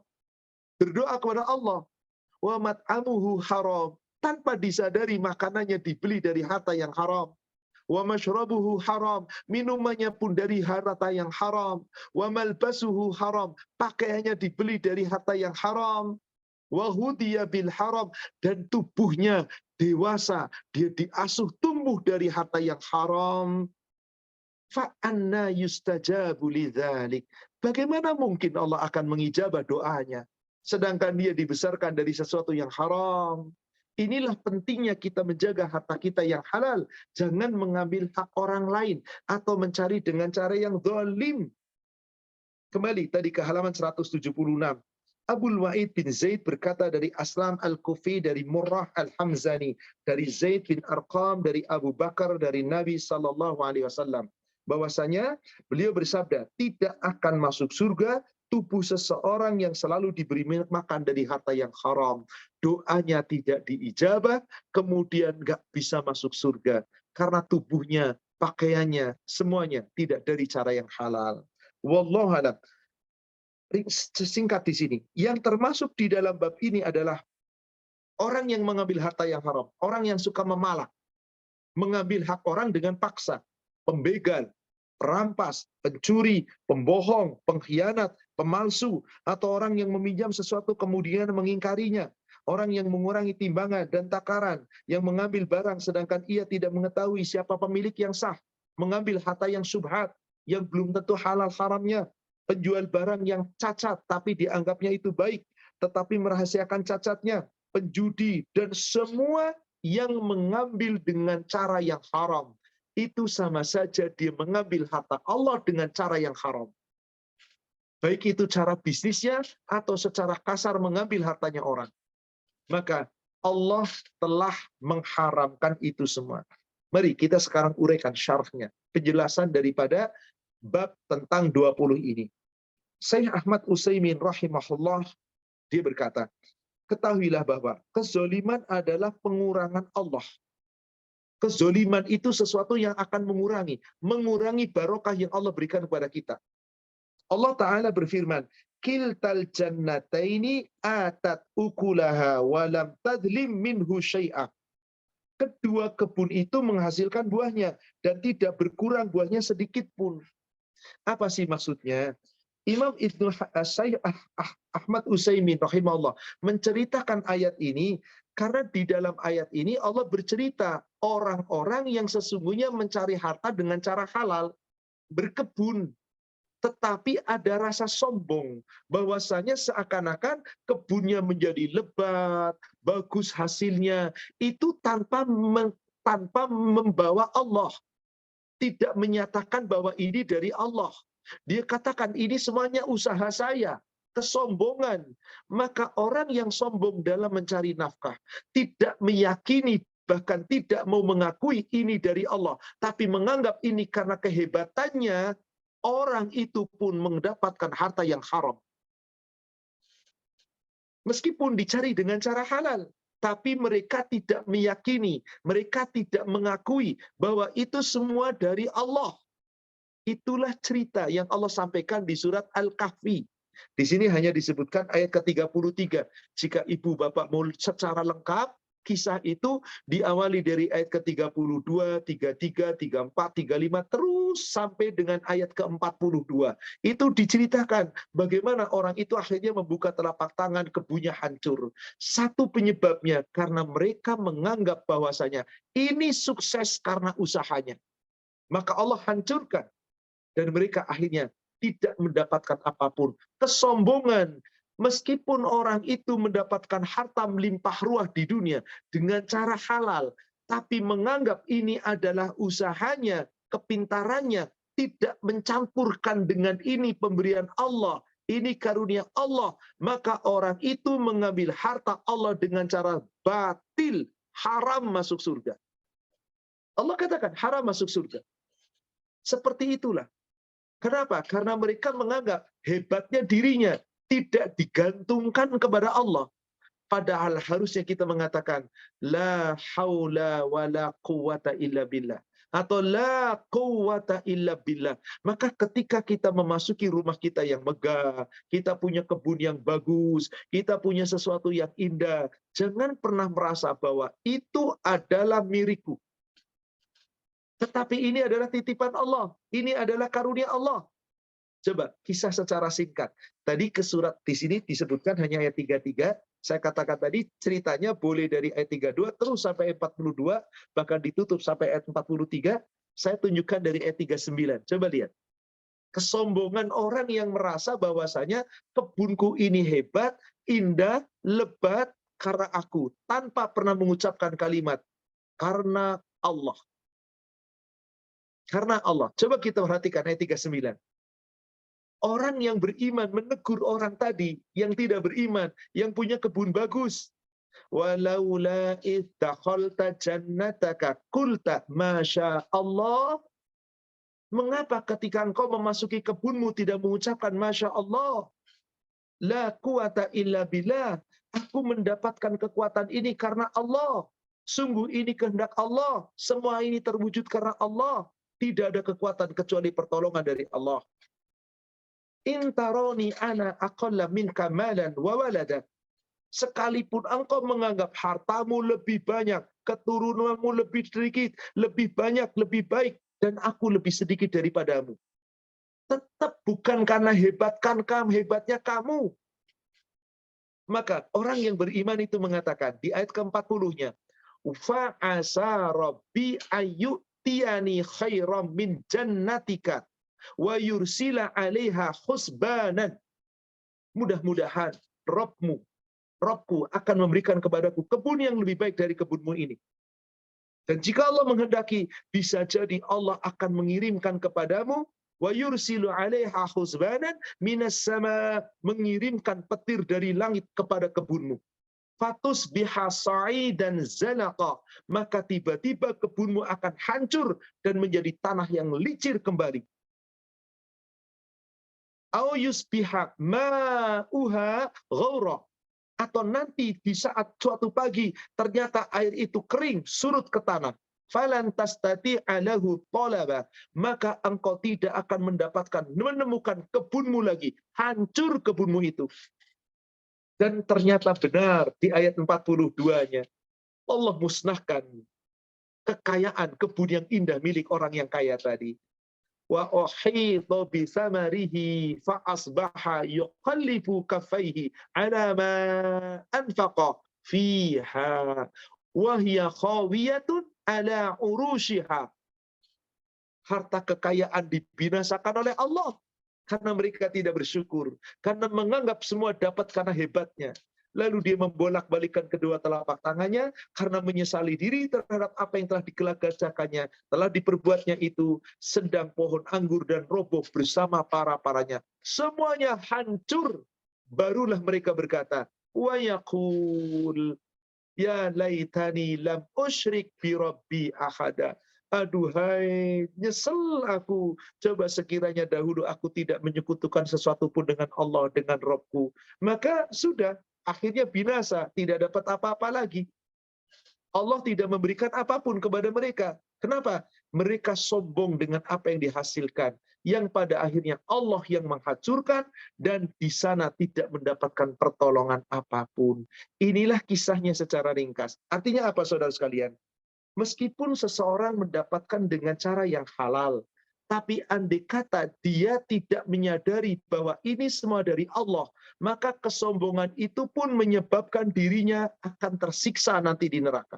Berdoa kepada Allah. Wa mat'amuhu haram. Tanpa disadari makanannya dibeli dari harta yang haram. Wa mashrabuhu haram, minumannya pun dari harta yang haram. Wa malbasuhu haram, pakaiannya dibeli dari harta yang haram. Wa hudiya bil haram, dan tubuhnya dewasa, dia diasuh tumbuh dari harta yang haram. Fa anna yustajabu lidzalik. Bagaimana mungkin Allah akan mengijabah doanya sedangkan dia dibesarkan dari sesuatu yang haram? Inilah pentingnya kita menjaga harta kita yang halal. Jangan mengambil hak orang lain atau mencari dengan cara yang zalim. Kembali tadi ke halaman 176. Abul Wa'id bin Zaid berkata dari Aslam Al-Kufi, dari Murrah Al-Hamzani, dari Zaid bin Arqam, dari Abu Bakar, dari Nabi SAW. Bahwasanya beliau bersabda, tidak akan masuk surga tubuh seseorang yang selalu diberi makan dari harta yang haram. Doanya tidak diijabah, kemudian nggak bisa masuk surga. Karena tubuhnya, pakaiannya, semuanya tidak dari cara yang halal. Wallahu a'lam. singkat di sini. Yang termasuk di dalam bab ini adalah orang yang mengambil harta yang haram, orang yang suka memalak, mengambil hak orang dengan paksa, pembegal, perampas, pencuri, pembohong, pengkhianat, pemalsu, atau orang yang meminjam sesuatu kemudian mengingkarinya, orang yang mengurangi timbangan dan takaran, yang mengambil barang sedangkan ia tidak mengetahui siapa pemilik yang sah, mengambil harta yang syubhat, yang belum tentu halal haramnya, penjual barang yang cacat tapi dianggapnya itu baik, tetapi merahasiakan cacatnya, penjudi, dan semua yang mengambil dengan cara yang haram. Itu sama saja dia mengambil harta Allah dengan cara yang haram. Baik itu cara bisnisnya atau secara kasar mengambil hartanya orang. Maka Allah telah mengharamkan itu semua. Mari kita sekarang uraikan syarahnya, penjelasan daripada bab tentang 20 ini. Syekh Ahmad Utsaimin rahimahullah, dia berkata, ketahuilah bahwa kezoliman adalah pengurangan Allah. Kezoliman itu sesuatu yang akan mengurangi barokah yang Allah berikan kepada kita. Allah Ta'ala berfirman, kiltal jannataini atat ukulaha walam tadlim minhu syai'ah. Kedua kebun itu menghasilkan buahnya dan tidak berkurang buahnya sedikit pun. Apa sih maksudnya? Imam Ibnu Syekh Ahmad Utsaimin rahimahullah menceritakan ayat ini karena di dalam ayat ini Allah bercerita orang-orang yang sesungguhnya mencari harta dengan cara halal, berkebun, tetapi ada rasa sombong bahwasanya seakan-akan kebunnya menjadi lebat, bagus hasilnya, itu tanpa membawa Allah, tidak menyatakan bahwa ini dari Allah. Dia katakan ini semuanya usaha saya, kesombongan. Maka orang yang sombong dalam mencari nafkah, tidak meyakini, bahkan tidak mau mengakui ini dari Allah, tapi menganggap ini karena kehebatannya, orang itu pun mendapatkan harta yang haram. Meskipun dicari dengan cara halal, tapi mereka tidak meyakini, mereka tidak mengakui bahwa itu semua dari Allah. Itulah cerita yang Allah sampaikan di surat Al-Kahfi. Di sini hanya disebutkan ayat ke-33. Jika ibu bapak mau secara lengkap, kisah itu diawali dari ayat ke-32, 33, 34, 35, terus sampai dengan ayat ke-42. Itu diceritakan bagaimana orang itu akhirnya membuka telapak tangan, kebunnya hancur. Satu penyebabnya karena mereka menganggap bahwasanya ini sukses karena usahanya. Maka Allah hancurkan. Dan mereka akhirnya tidak mendapatkan apapun. Kesombongan. Meskipun orang itu mendapatkan harta melimpah ruah di dunia dengan cara halal, tapi menganggap ini adalah usahanya, kepintarannya, tidak mencampurkan dengan ini pemberian Allah, ini karunia Allah, maka orang itu mengambil harta Allah dengan cara batil, haram masuk surga. Allah katakan haram masuk surga. Seperti itulah. Kenapa? Karena mereka menganggap hebatnya dirinya tidak digantungkan kepada Allah. Padahal harusnya kita mengatakan la haula wala quwata illa billah atau la quwata illa billah. Maka ketika kita memasuki rumah kita yang megah, kita punya kebun yang bagus, kita punya sesuatu yang indah, jangan pernah merasa bahwa itu adalah milikku. Tetapi ini adalah titipan Allah. Ini adalah karunia Allah. Coba kisah secara singkat. Tadi ke surat di sini disebutkan hanya ayat 33. Saya katakan tadi ceritanya boleh dari ayat 32 terus sampai ayat 42, bahkan ditutup sampai ayat 43. Saya tunjukkan dari ayat 39. Coba lihat. Kesombongan orang yang merasa bahwasanya kebunku ini hebat, indah, lebat karena aku, tanpa pernah mengucapkan kalimat karena Allah. Karena Allah. Coba kita perhatikan ayat 39. Orang yang beriman menegur orang tadi yang tidak beriman, yang punya kebun bagus. Walaula idh dakhalta jannataka qulta masya Allah. Mengapa ketika engkau memasuki kebunmu tidak mengucapkan masya Allah? La quwata illa billah. Aku mendapatkan kekuatan ini karena Allah. Sungguh ini kehendak Allah. Semua ini terwujud karena Allah. Tidak ada kekuatan kecuali pertolongan dari Allah. intaroni ana aqalla minka malan wa walada. Sekalipun engkau menganggap hartamu lebih banyak, keturunanmu lebih sedikit, lebih banyak, lebih baik, dan aku lebih sedikit daripadamu. Tetap bukan karena hebatnya kamu. Maka orang yang beriman itu mengatakan di ayat ke-40-nya, fa'asa rabbi ayyutiyani khairam min jannatika wa yursila 'alaiha husbanan. Mudah-mudahan Robku akan memberikan kepadaku kebun yang lebih baik dari kebunmu ini. Dan jika Allah menghendaki, bisa jadi Allah akan mengirimkan kepadamu wa yursilu 'alaiha husbanan minas sama, mengirimkan petir dari langit kepada kebunmu. Fatus bihasai dan zalaqa, maka tiba-tiba kebunmu akan hancur dan menjadi tanah yang licin kembali. Au yusbiha ma'uha ghaura, atau nanti di saat suatu pagi ternyata air itu kering, surut ke tanah. Falan tastati'a lahu talaba, maka engkau tidak akan menemukan kebunmu lagi, hancur kebunmu itu. Dan ternyata benar di ayat 42-nya Allah musnahkan kekayaan kebun yang indah milik orang yang kaya tadi. Wa uhita bi samarihi fa asbaha yuqallibu kaffaihi ala ma anfaqa fiha wa hiya khawiyatun ala urushiha. Harta kekayaan dibinasakan oleh Allah karena mereka tidak bersyukur, karena menganggap semua dapat karena hebatnya. Lalu dia membolak-balikan kedua telapak tangannya karena menyesali diri terhadap apa yang telah digelagasakannya, telah diperbuatnya itu, sedang pohon anggur dan roboh bersama para-paranya. Semuanya hancur. Barulah mereka berkata, wa yaqul ya laitani lam usyrik bi rabbi ahada. Aduhai, nyesel aku. Coba sekiranya dahulu aku tidak menyekutukan sesuatu pun dengan Allah, dengan Robku. Maka sudah, akhirnya binasa, tidak dapat apa-apa lagi. Allah tidak memberikan apapun kepada mereka. Kenapa? Mereka sombong dengan apa yang dihasilkan, yang pada akhirnya Allah yang menghancurkan, dan di sana tidak mendapatkan pertolongan apapun. Inilah kisahnya secara ringkas. Artinya apa, saudara sekalian? Meskipun seseorang mendapatkan dengan cara yang halal, tapi andai kata dia tidak menyadari bahwa ini semua dari Allah, maka kesombongan itu pun menyebabkan dirinya akan tersiksa nanti di neraka.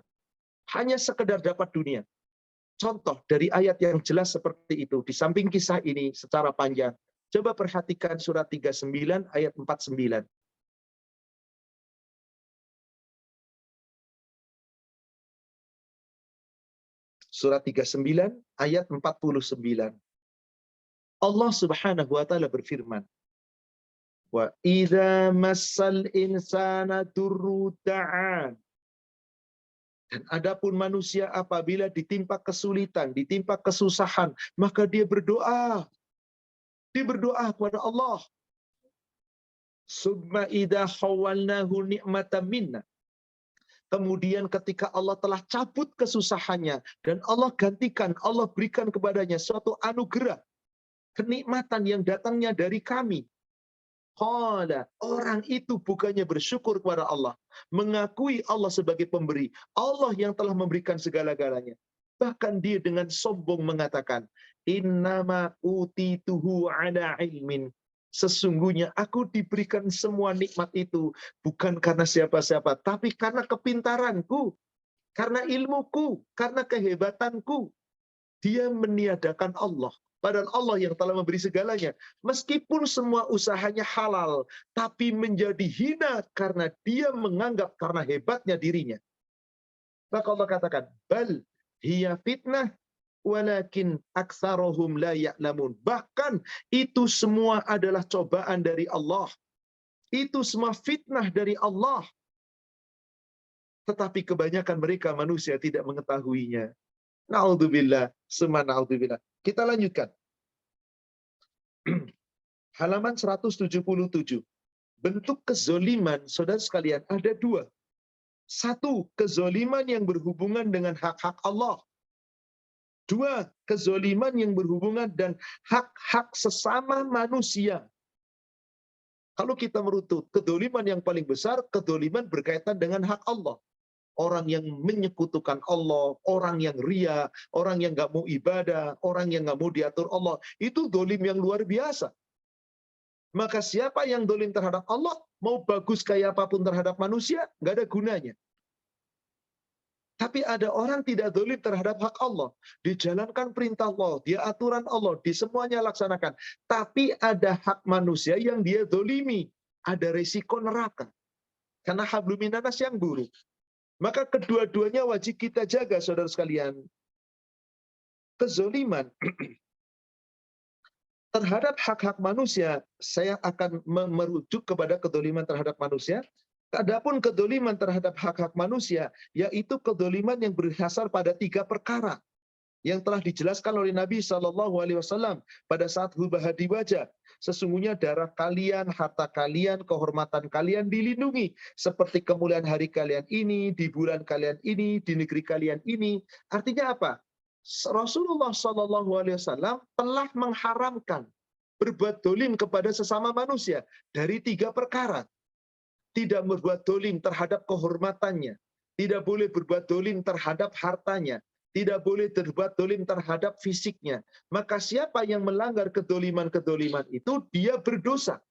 Hanya sekedar dapat dunia. Contoh dari ayat yang jelas seperti itu, di samping kisah ini secara panjang, coba perhatikan surat 39 ayat 49. Surat 39 ayat 49. Allah Subhanahu wa taala berfirman, wa idza massal insana durru da'an. Dan adapun manusia apabila ditimpa kesulitan, ditimpa kesusahan, maka dia berdoa. Dia berdoa kepada Allah. Summa idza khawalnahu ni'matan minna. Kemudian ketika Allah telah cabut kesusahannya dan Allah gantikan, Allah berikan kepadanya suatu anugerah, kenikmatan yang datangnya dari kami. Qala, orang itu bukannya bersyukur kepada Allah, mengakui Allah sebagai pemberi, Allah yang telah memberikan segala-galanya. Bahkan dia dengan sombong mengatakan, innama utituhu ala ilmin. Sesungguhnya aku diberikan semua nikmat itu bukan karena siapa-siapa, tapi karena kepintaranku, karena ilmuku, karena kehebatanku. Dia meniadakan Allah. Padahal Allah yang telah memberi segalanya. Meskipun semua usahanya halal, tapi menjadi hina karena dia menganggap karena hebatnya dirinya. Maka Allah katakan, bal hiya fitnah walakin aktsaruhum la ya'lamun. Bahkan itu semua adalah cobaan dari Allah. Itu semua fitnah dari Allah. Tetapi kebanyakan mereka manusia tidak mengetahuinya. Na'udzubillah, summa na'udzubillah. Kita lanjutkan. Halaman 177. Bentuk kezoliman, saudara sekalian, ada dua. Satu, kezoliman yang berhubungan dengan hak-hak Allah. Dua, kezoliman yang berhubungan dan hak-hak sesama manusia. Kalau kita merutut, kedoliman yang paling besar, kedoliman berkaitan dengan hak Allah. Orang yang menyekutukan Allah, orang yang ria, orang yang nggak mau ibadah, orang yang nggak mau diatur Allah, itu dolim yang luar biasa. Maka siapa yang dolim terhadap Allah, mau bagus kayak apapun terhadap manusia, nggak ada gunanya. Tapi ada orang tidak dolim terhadap hak Allah. Dijalankan perintah Allah, dia aturan Allah, di semuanya laksanakan. Tapi ada hak manusia yang dia dolimi. Ada resiko neraka. Karena hablum minanas yang buruk. Maka kedua-duanya wajib kita jaga, saudara sekalian. Kezoliman terhadap hak-hak manusia, saya akan merujuk kepada kedoliman terhadap manusia. Adapun kedoliman terhadap hak-hak manusia, yaitu kedoliman yang berdasar pada 3 perkara yang telah dijelaskan oleh Nabi SAW pada saat hubah di wajah. Sesungguhnya darah kalian, harta kalian, kehormatan kalian dilindungi. Seperti kemuliaan hari kalian ini, di bulan kalian ini, di negeri kalian ini. Artinya apa? Rasulullah SAW telah mengharamkan berbuat dolim kepada sesama manusia dari 3 perkara. Tidak berbuat dolim terhadap kehormatannya, tidak boleh berbuat dolim terhadap hartanya, tidak boleh berbuat dolim terhadap fisiknya. Maka siapa yang melanggar kedoliman-kedoliman itu, dia berdosa.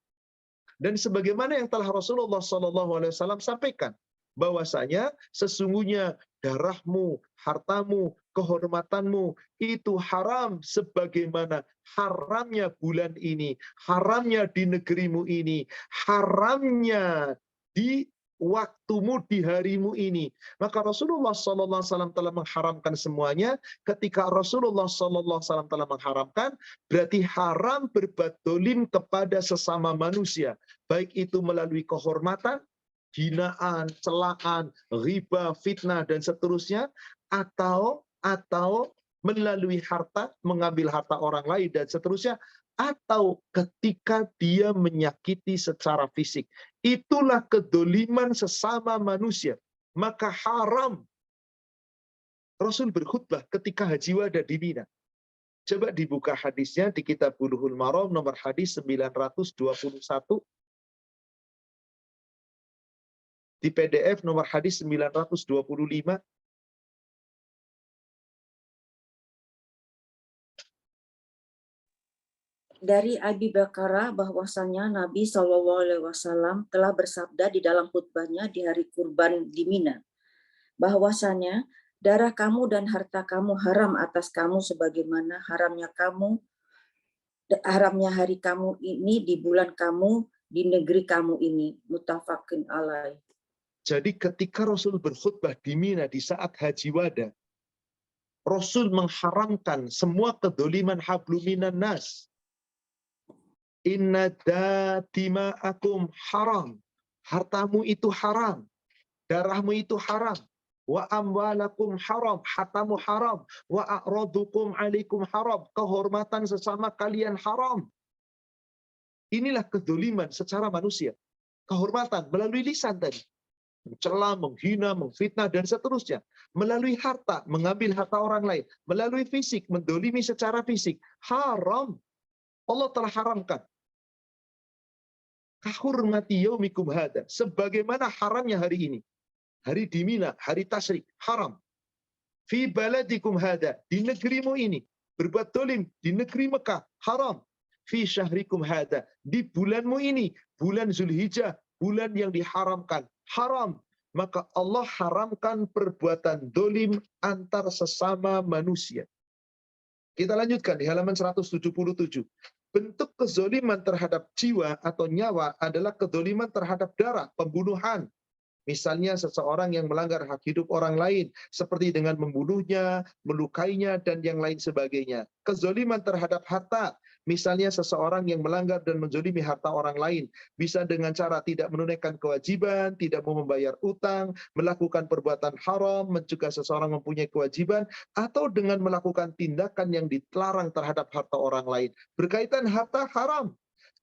Dan sebagaimana yang telah Rasulullah SAW sampaikan, bahwasanya sesungguhnya darahmu, hartamu, kehormatanmu itu haram sebagaimana haramnya bulan ini, haramnya di negerimu ini, haramnya di waktumu, di harimu ini. Maka Rasulullah SAW telah mengharamkan semuanya. Ketika Rasulullah SAW telah mengharamkan, berarti haram berbuat dolim kepada sesama manusia. Baik itu melalui kehormatan, hinaan, celaan, riba, fitnah, dan seterusnya, atau melalui harta, mengambil harta orang lain, dan seterusnya, atau ketika dia menyakiti secara fisik. Itulah kedoliman sesama manusia. Maka haram. Rasul berkhutbah ketika Haji Wada di Mina. Coba dibuka hadisnya di kitab Bulughul Maram nomor hadis 921. Di PDF nomor hadis 925. Dari Abi Bakrah bahwasanya Nabi SAW telah bersabda di dalam khutbahnya di hari kurban di Mina, bahwasanya darah kamu dan harta kamu haram atas kamu sebagaimana haramnya hari kamu ini di bulan kamu di negeri kamu ini. Muttafaqun alaih. Jadi ketika Rasul berkhutbah di Mina di saat Haji Wada, Rasul mengharamkan semua kedoliman hablum minan nas. Inna dima'akum haram. Hartamu itu haram. Darahmu itu haram. Wa amwalakum haram. Hartamu haram. Wa a'radukum alaikum haram. Kehormatan sesama kalian haram. Inilah kedoliman secara manusia. Kehormatan melalui lisan tadi. Mencela, menghina, memfitnah, dan seterusnya. Melalui harta, mengambil harta orang lain. Melalui fisik, mendolimi secara fisik. Haram. Allah telah haramkan. Kahurmati yaumikum hada. Sebagaimana haramnya hari ini. Hari di Mina, hari tasyrik, haram. Fi baladikum hada. Di negerimu ini. Berbuat dolim di negeri Mekah, haram. Fi syahrikum hada. Di bulanmu ini, bulan Zulhijjah, bulan yang diharamkan, haram. Maka Allah haramkan perbuatan dolim antar sesama manusia. Kita lanjutkan di halaman 177. Bentuk kezoliman terhadap jiwa atau nyawa adalah kezoliman terhadap darah, pembunuhan. Misalnya seseorang yang melanggar hak hidup orang lain, seperti dengan membunuhnya, melukainya, dan yang lain sebagainya. Kezoliman terhadap harta, misalnya seseorang yang melanggar dan menzolimi harta orang lain, bisa dengan cara tidak menunaikan kewajiban, tidak mau membayar utang, melakukan perbuatan haram, mencegah seseorang mempunyai kewajiban, atau dengan melakukan tindakan yang dilarang terhadap harta orang lain. Berkaitan harta haram.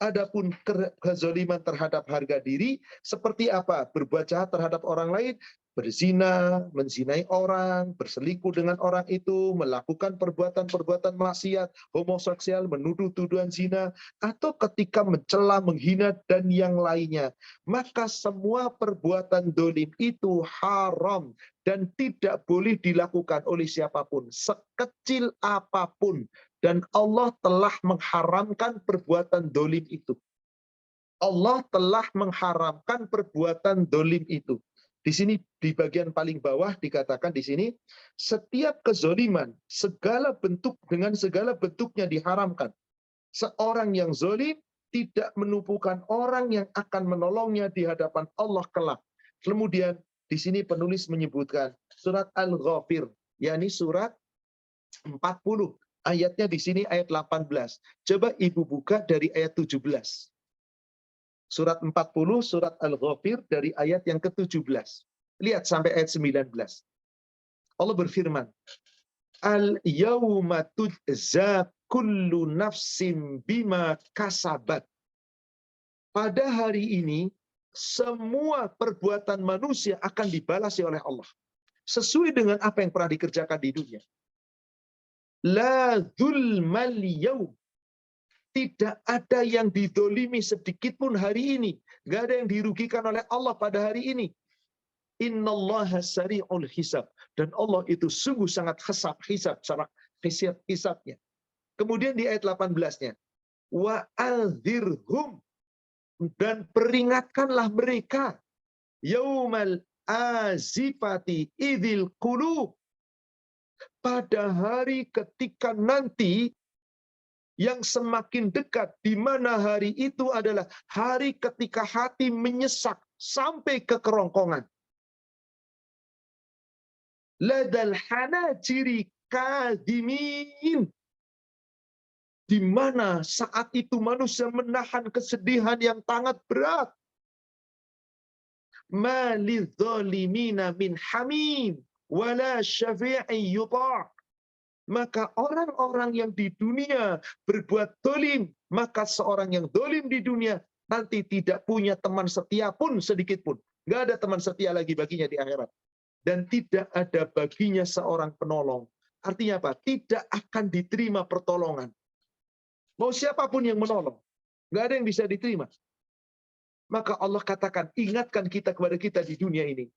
Adapun kezoliman terhadap harga diri, seperti apa? Berbuat jahat terhadap orang lain, berzina, menzinai orang, berselingkuh dengan orang itu, melakukan perbuatan-perbuatan maksiat, homoseksual, menuduh tuduhan zina, atau ketika mencela, menghina, dan yang lainnya. Maka semua perbuatan dolim itu haram dan tidak boleh dilakukan oleh siapapun, sekecil apapun. Dan Allah telah mengharamkan perbuatan dolim itu. Allah telah mengharamkan perbuatan dolim itu. Di sini di bagian paling bawah dikatakan di sini, setiap kezoliman, segala bentuk dengan segala bentuknya diharamkan. Seorang yang zolim tidak menumpukan orang yang akan menolongnya di hadapan Allah kelak. Kemudian di sini penulis menyebutkan surat Al-Ghafir, yakni surat 40. Ayatnya di sini ayat 18. Coba ibu buka dari ayat 17. Surat 40, surat Al-Ghafir dari ayat yang ke-17. Lihat sampai ayat 19. Allah berfirman, Al-yawma tujza kullu nafsim bima kasabat. Pada hari ini, semua perbuatan manusia akan dibalasi oleh Allah. Sesuai dengan apa yang pernah dikerjakan di dunia. La dzulmal yaum. Tidak ada yang didolimi sedikit pun hari ini. Nggak ada yang dirugikan oleh Allah pada hari ini. Innallaha sari'ul hisab. Dan Allah itu sungguh sangat hisab, cara hisabnya. Kemudian di ayat 18-nya. Wa'adhirhum. Dan peringatkanlah mereka. Yaumal azifati idhil qulub. Pada hari ketika nanti yang semakin dekat, di mana hari itu adalah hari ketika hati menyesak sampai ke kerongkongan. Ladal hanajiri kadhimin. Di mana saat itu manusia menahan kesedihan yang sangat berat. Ma lidzalimina min hamim wala syafi'i yuta'. Maka orang-orang yang di dunia berbuat dolim, maka seorang yang dolim di dunia nanti tidak punya teman setia pun sedikit pun. Nggak ada teman setia lagi baginya di akhirat. Dan tidak ada baginya seorang penolong. Artinya apa? Tidak akan diterima pertolongan. Mau siapapun yang menolong. Nggak ada yang bisa diterima. Maka Allah katakan, ingatkan kita kepada kita di dunia ini.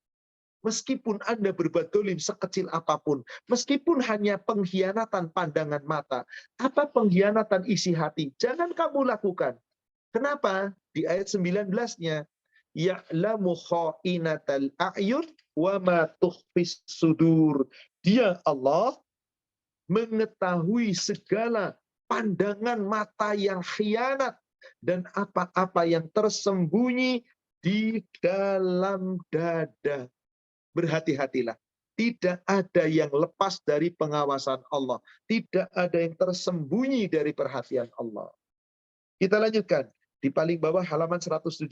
Meskipun Anda berbuat dolim sekecil apapun, meskipun hanya pengkhianatan pandangan mata, apa pengkhianatan isi hati, jangan kamu lakukan. Kenapa? Di ayat 19-nya, ya'lamu kha'inatal a'yun wa ma tukhfis sudur. Dia Allah mengetahui segala pandangan mata yang khianat dan apa-apa yang tersembunyi di dalam dada. Berhati-hatilah. Tidak ada yang lepas dari pengawasan Allah. Tidak ada yang tersembunyi dari perhatian Allah. Kita lanjutkan. Di paling bawah halaman 177.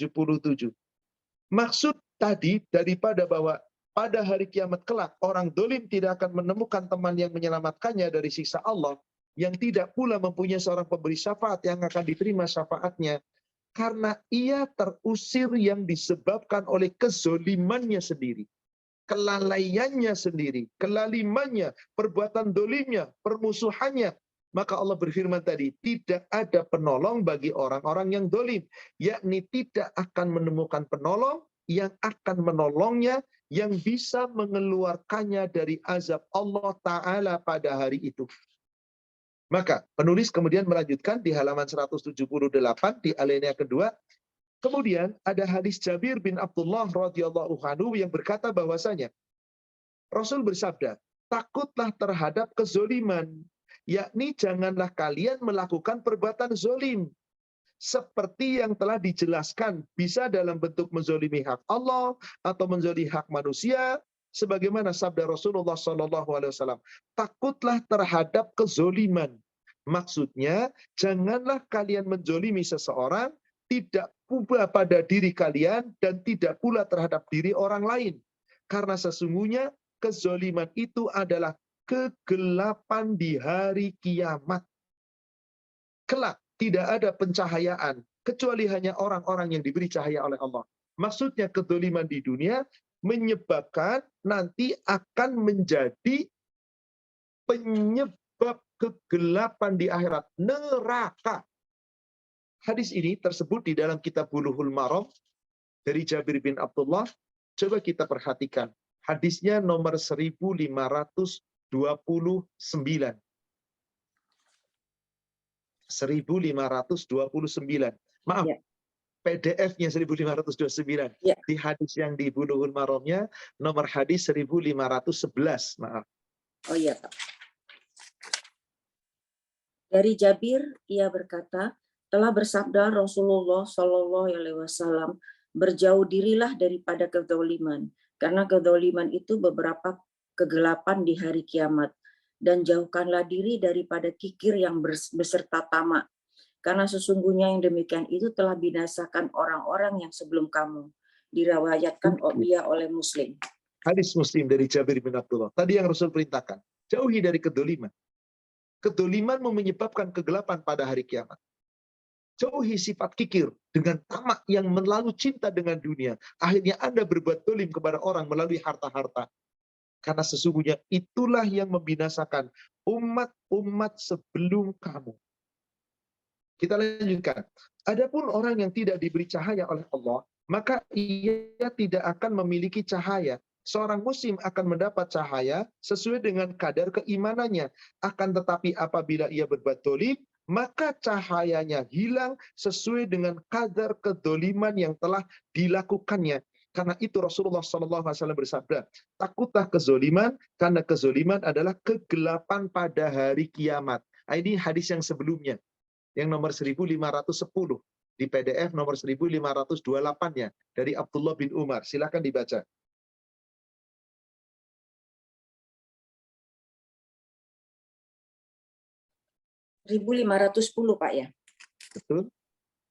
Maksud tadi daripada bahwa pada hari kiamat kelak, orang dolim tidak akan menemukan teman yang menyelamatkannya dari siksa Allah, yang tidak pula mempunyai seorang pemberi syafaat yang akan diterima syafaatnya, karena ia terusir yang disebabkan oleh kezolimannya sendiri. Kelalaiannya sendiri, kelalimannya, perbuatan dolimnya, permusuhannya. Maka Allah berfirman tadi, tidak ada penolong bagi orang-orang yang dolim. Yakni tidak akan menemukan penolong yang akan menolongnya, yang bisa mengeluarkannya dari azab Allah Ta'ala pada hari itu. Maka penulis kemudian melanjutkan di halaman 178 di alinea kedua. Kemudian ada hadis Jabir bin Abdullah radhiyallahu anhu yang berkata bahwasanya Rasul bersabda, takutlah terhadap kezoliman, yakni janganlah kalian melakukan perbuatan zolim. Seperti yang telah dijelaskan, bisa dalam bentuk menzolimi hak Allah atau menzolimi hak manusia, sebagaimana sabda Rasulullah SAW, takutlah terhadap kezoliman. Maksudnya, janganlah kalian menzolimi seseorang, tidak pula pada diri kalian dan tidak pula terhadap diri orang lain. Karena sesungguhnya kezoliman itu adalah kegelapan di hari kiamat. Kelak tidak ada pencahayaan kecuali hanya orang-orang yang diberi cahaya oleh Allah. Maksudnya kezoliman di dunia menyebabkan nanti akan menjadi penyebab kegelapan di akhirat, neraka. Hadis ini tersebut di dalam kitab Bulughul Maram dari Jabir bin Abdullah. Coba kita perhatikan. Hadisnya nomor 1529. 1529. Maaf, Ya. PDF-nya 1529. Ya. Di hadis yang di Bulughul Maramnya nomor hadis 1511. Maaf. Oh iya, Pak. Dari Jabir, ia berkata, telah bersabda Rasulullah Shallallahu Alaihi Wasallam, berjauh dirilah daripada kezaliman, karena kezaliman itu beberapa kegelapan di hari kiamat, dan jauhkanlah diri daripada kikir yang beserta tamak, karena sesungguhnya yang demikian itu telah binasakan orang-orang yang sebelum kamu. Diriwayatkan oleh Muslim. Hadis Muslim dari Jabir bin Abdullah. Tadi yang Rasul perintahkan, jauhi dari kedoliman. Kedoliman menyebabkan kegelapan pada hari kiamat. Jauhi sifat kikir dengan tamak yang melalui cinta dengan dunia. Akhirnya Anda berbuat dolim kepada orang melalui harta-harta. Karena sesungguhnya itulah yang membinasakan umat-umat sebelum kamu. Kita lanjutkan. Adapun orang yang tidak diberi cahaya oleh Allah, maka ia tidak akan memiliki cahaya. Seorang muslim akan mendapat cahaya sesuai dengan kadar keimanannya. Akan tetapi apabila ia berbuat dolim, maka cahayanya hilang sesuai dengan kadar kedoliman yang telah dilakukannya. Karena itu Rasulullah SAW bersabda, takutlah kezoliman, karena kezoliman adalah kegelapan pada hari kiamat. Ini hadis yang sebelumnya, yang nomor 1510. Di PDF nomor 1528-nya, dari Abdullah bin Umar. Silakan dibaca. (1510) Pak ya? Betul?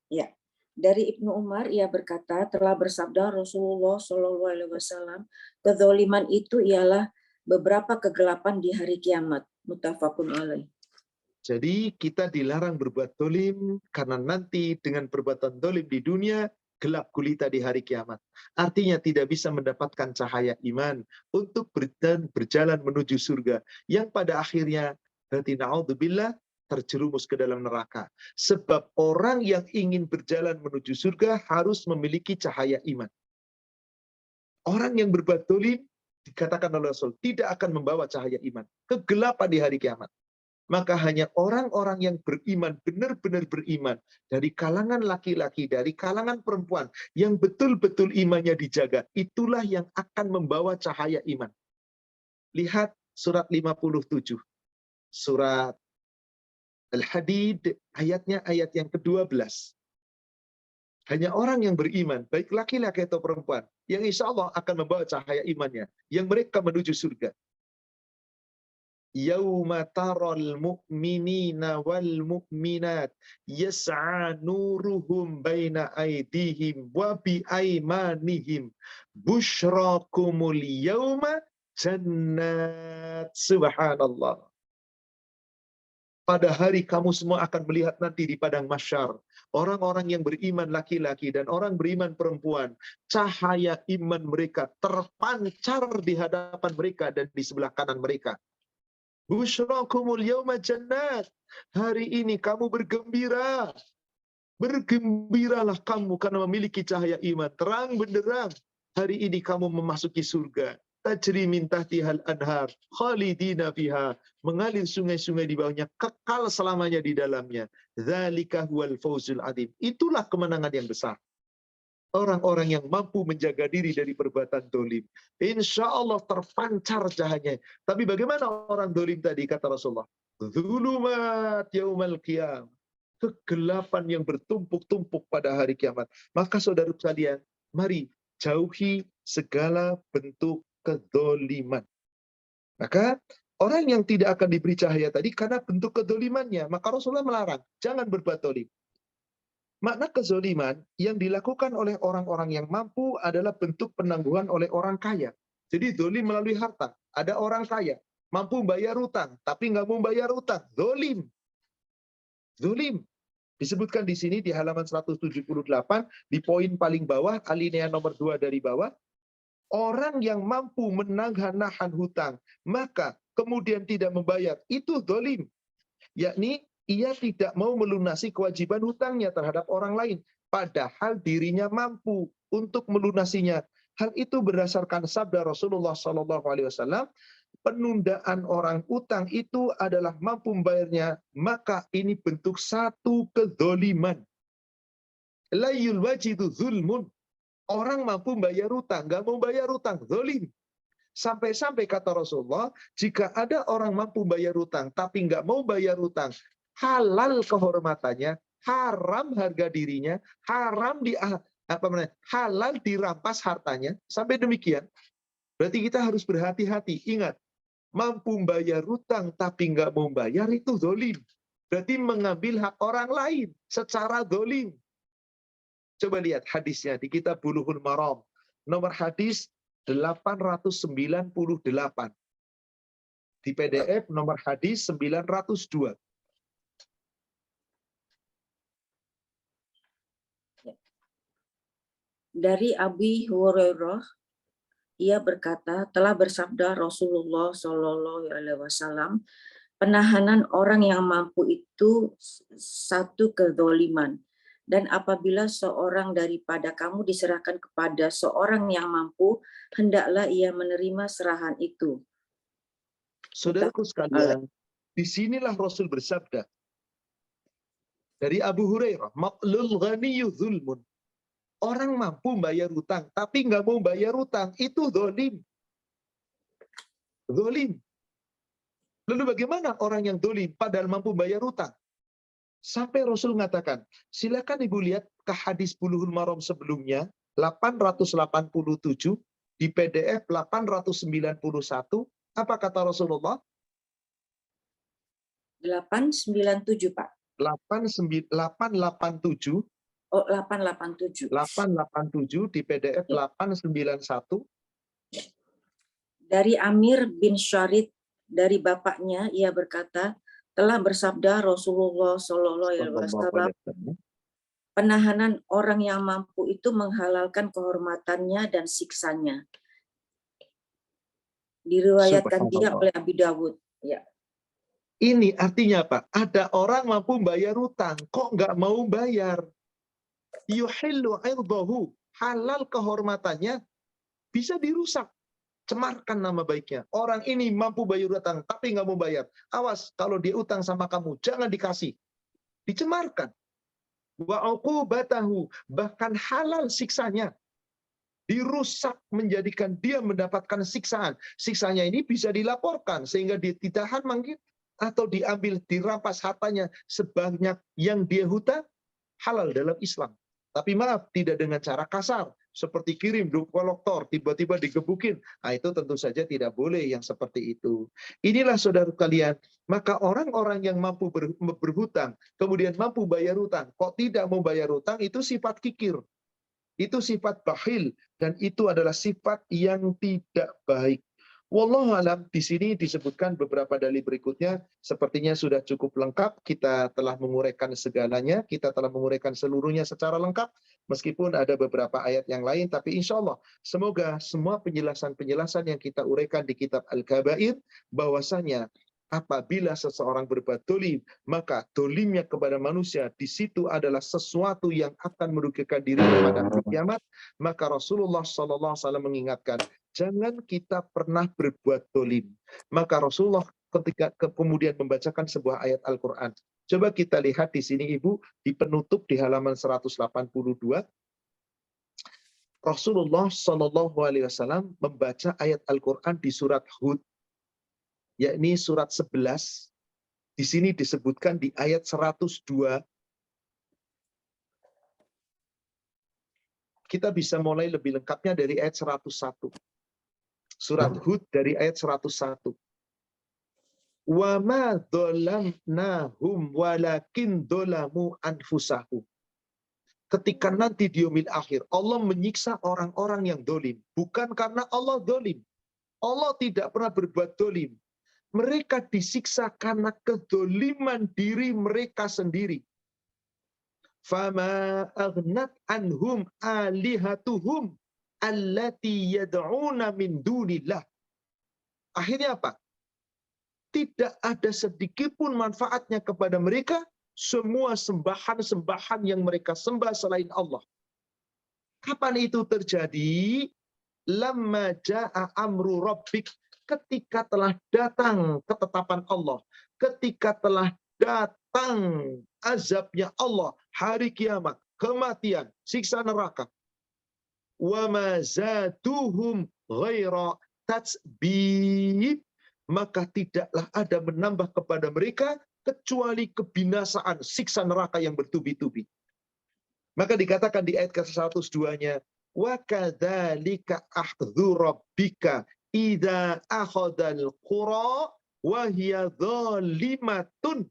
Ya. Dari Ibnu Umar, ia berkata, telah bersabda Rasulullah Shallallahu Alaihi Wasallam, kezaliman itu ialah beberapa kegelapan di hari kiamat. Muttafaqun alaih. Jadi kita dilarang berbuat dolim, karena nanti dengan perbuatan dolim di dunia, gelap gulita di hari kiamat. Artinya tidak bisa mendapatkan cahaya iman untuk berjalan menuju surga. Yang pada akhirnya, berarti na'udzubillah, terjerumus ke dalam neraka. Sebab orang yang ingin berjalan menuju surga harus memiliki cahaya iman. Orang yang berbuat dolim, dikatakan oleh Rasul, tidak akan membawa cahaya iman. Kegelapan di hari kiamat. Maka hanya orang-orang yang beriman, benar-benar beriman, dari kalangan laki-laki, dari kalangan perempuan, yang betul-betul imannya dijaga, itulah yang akan membawa cahaya iman. Lihat surat 57. Surat Al-Hadid, ayatnya ayat yang ke-12. Hanya orang yang beriman, baik laki-laki atau perempuan, yang insya Allah akan membawa cahaya imannya, yang mereka menuju surga. Yauma taral mu'minina wal mu'minat yas'a nuruhum baina aydihim wa bi aymanihim busyrakumul yauma jannat. Subhanallah. Pada hari kamu semua akan melihat nanti di padang mahsyar orang-orang yang beriman laki-laki dan orang beriman perempuan, cahaya iman mereka terpancar di hadapan mereka dan di sebelah kanan mereka. Busyrakumul yauma jannat. Hari ini kamu bergembira. Bergembiralah kamu karena memiliki cahaya iman. Terang benderang. Hari ini kamu memasuki surga. Tajri min tahtihal anhar. Khalidina fiha. Mengalir sungai-sungai di bawahnya. Kekal selamanya di dalamnya. Dzalika huwal fawzul adzim. Itulah kemenangan yang besar. Orang-orang yang mampu menjaga diri dari perbuatan dolim. Insya Allah terpancar cahayanya. Tapi bagaimana orang dolim tadi, kata Rasulullah? Zulumat yaumal qiyam. Kegelapan yang bertumpuk-tumpuk pada hari kiamat. Maka saudara sekalian, mari jauhi segala bentuk kedoliman. Maka orang yang tidak akan diberi cahaya tadi karena bentuk kedolimannya. Maka Rasulullah melarang, jangan berbuat dolim. Makna kezoliman yang dilakukan oleh orang-orang yang mampu adalah bentuk penangguhan oleh orang kaya. Jadi zolim melalui harta. Ada orang kaya, mampu bayar utang, tapi nggak mau bayar utang. Zolim. Zolim. Disebutkan di sini di halaman 178, di poin paling bawah, alinea nomor 2 dari bawah. Orang yang mampu menahan hutang, maka kemudian tidak membayar, itu zalim. Yakni ia tidak mau melunasi kewajiban hutangnya terhadap orang lain, padahal dirinya mampu untuk melunasinya. Hal itu berdasarkan sabda Rasulullah SAW, penundaan orang utang itu adalah mampu membayarnya, maka ini bentuk satu kezoliman. La yulwajidu zulmun. Orang mampu bayar utang, nggak mau bayar utang, zalim. Sampai-sampai kata Rasulullah, jika ada orang mampu bayar utang, tapi nggak mau bayar utang, halal kehormatannya, haram harga dirinya, halal dirampas hartanya, sampai demikian. Berarti kita harus berhati-hati. Ingat, mampu bayar utang tapi nggak mau bayar itu zalim. Berarti mengambil hak orang lain secara zalim. Coba lihat hadisnya di kitab Bulughul Maram. Nomor hadis 898. Di PDF nomor hadis 902. Dari Abi Hurairah, ia berkata, telah bersabda Rasulullah Shallallahu Alaihi Wasallam, penahanan orang yang mampu itu satu kezaliman. Dan apabila seorang daripada kamu diserahkan kepada seorang yang mampu, hendaklah ia menerima serahan itu. Saudaraku sekalian, disinilah Rasul bersabda dari Abu Hurairah, maqlul ghaniyyu zulmun. Orang mampu bayar utang, tapi nggak mau bayar utang, itu zalim. Zalim. Lalu bagaimana orang yang zalim padahal mampu bayar utang? Sampai Rasul mengatakan, silakan ibu lihat ke hadis Bulughul Maram sebelumnya, 887, di PDF 891, apa kata Rasulullah? 897, Pak. 887. Oh, 887. 887 di PDF 891. Dari Amir bin Syarid, dari bapaknya, ia berkata, telah bersabda Rasulullah Shallallahu Alaihi Wasallam, penahanan orang yang mampu itu menghalalkan kehormatannya dan siksanya. Diriwayatkan dia oleh Abi Dawud. Ya. Ini artinya apa? Ada orang mampu bayar utang, kok nggak mau bayar? Yuhillu irdahu, halal kehormatannya bisa dirusak. Cemarkan nama baiknya. Orang ini mampu bayar utang, tapi nggak mau bayar. Awas, kalau dia utang sama kamu, jangan dikasih. Dicemarkan. Wa uqubatahu, bahkan halal siksanya. Dirusak menjadikan dia mendapatkan siksaan. Siksanya ini bisa dilaporkan, sehingga dia ditahan manggil, atau diambil, dirampas hartanya sebanyak yang dia hutang, halal dalam Islam. Tapi maaf, tidak dengan cara kasar, seperti kirim kolektor, tiba-tiba digebukin. Nah, itu tentu saja tidak boleh yang seperti itu. Inilah saudara kalian, maka orang-orang yang mampu berhutang, kemudian mampu bayar hutang, kok tidak mau bayar hutang, itu sifat kikir. Itu sifat bakhil, dan itu adalah sifat yang tidak baik. Wallahu alam, di sini disebutkan beberapa dalil berikutnya, sepertinya sudah cukup lengkap, kita telah menguraikan segalanya, kita telah menguraikan seluruhnya secara lengkap, meskipun ada beberapa ayat yang lain, tapi insya Allah, semoga semua penjelasan-penjelasan yang kita uraikan di kitab Al-Kabair, bahwasanya apabila seseorang berbuat dolim, maka dolimnya kepada manusia di situ adalah sesuatu yang akan merugikan dirinya pada hari kiamat. Maka Rasulullah SAW mengingatkan, jangan kita pernah berbuat dolim. Maka Rasulullah ketika kemudian membacakan sebuah ayat Al-Quran. Coba kita lihat di sini Ibu, di penutup di halaman 182. Rasulullah SAW membaca ayat Al-Quran di surat Hud, yakni surat 11. Di sini disebutkan di ayat 102. Kita bisa mulai lebih lengkapnya dari ayat 101. Surat Hud dari ayat 101. Wa ma dzalamnahum walakin dzalamu anfusahum. Ketika nanti di yaumil akhir Allah menyiksa orang-orang yang dolim, bukan karena Allah dolim. Allah tidak pernah berbuat dolim. Mereka disiksa karena kedoliman diri mereka sendiri. Fama aghnat anhum alihatuhum allati yad'una min dunillah. Akhirnya apa? Tidak ada sedikit pun manfaatnya kepada mereka semua sembahan-sembahan yang mereka sembah selain Allah. Kapan itu terjadi? Lamma ja'a amru rabbik, ketika telah datang ketetapan Allah, ketika telah datang azabnya Allah, hari kiamat, kematian, siksa neraka. Wa ma zaduhum ghaira tatsbib, maka tidaklah ada menambah kepada mereka kecuali kebinasaan, siksa neraka yang bertubi-tubi. Maka dikatakan di ayat ke-102-nya, wa kadzalika akhdhu rabbika idza akhadhal qura wa hiya dzalimatun.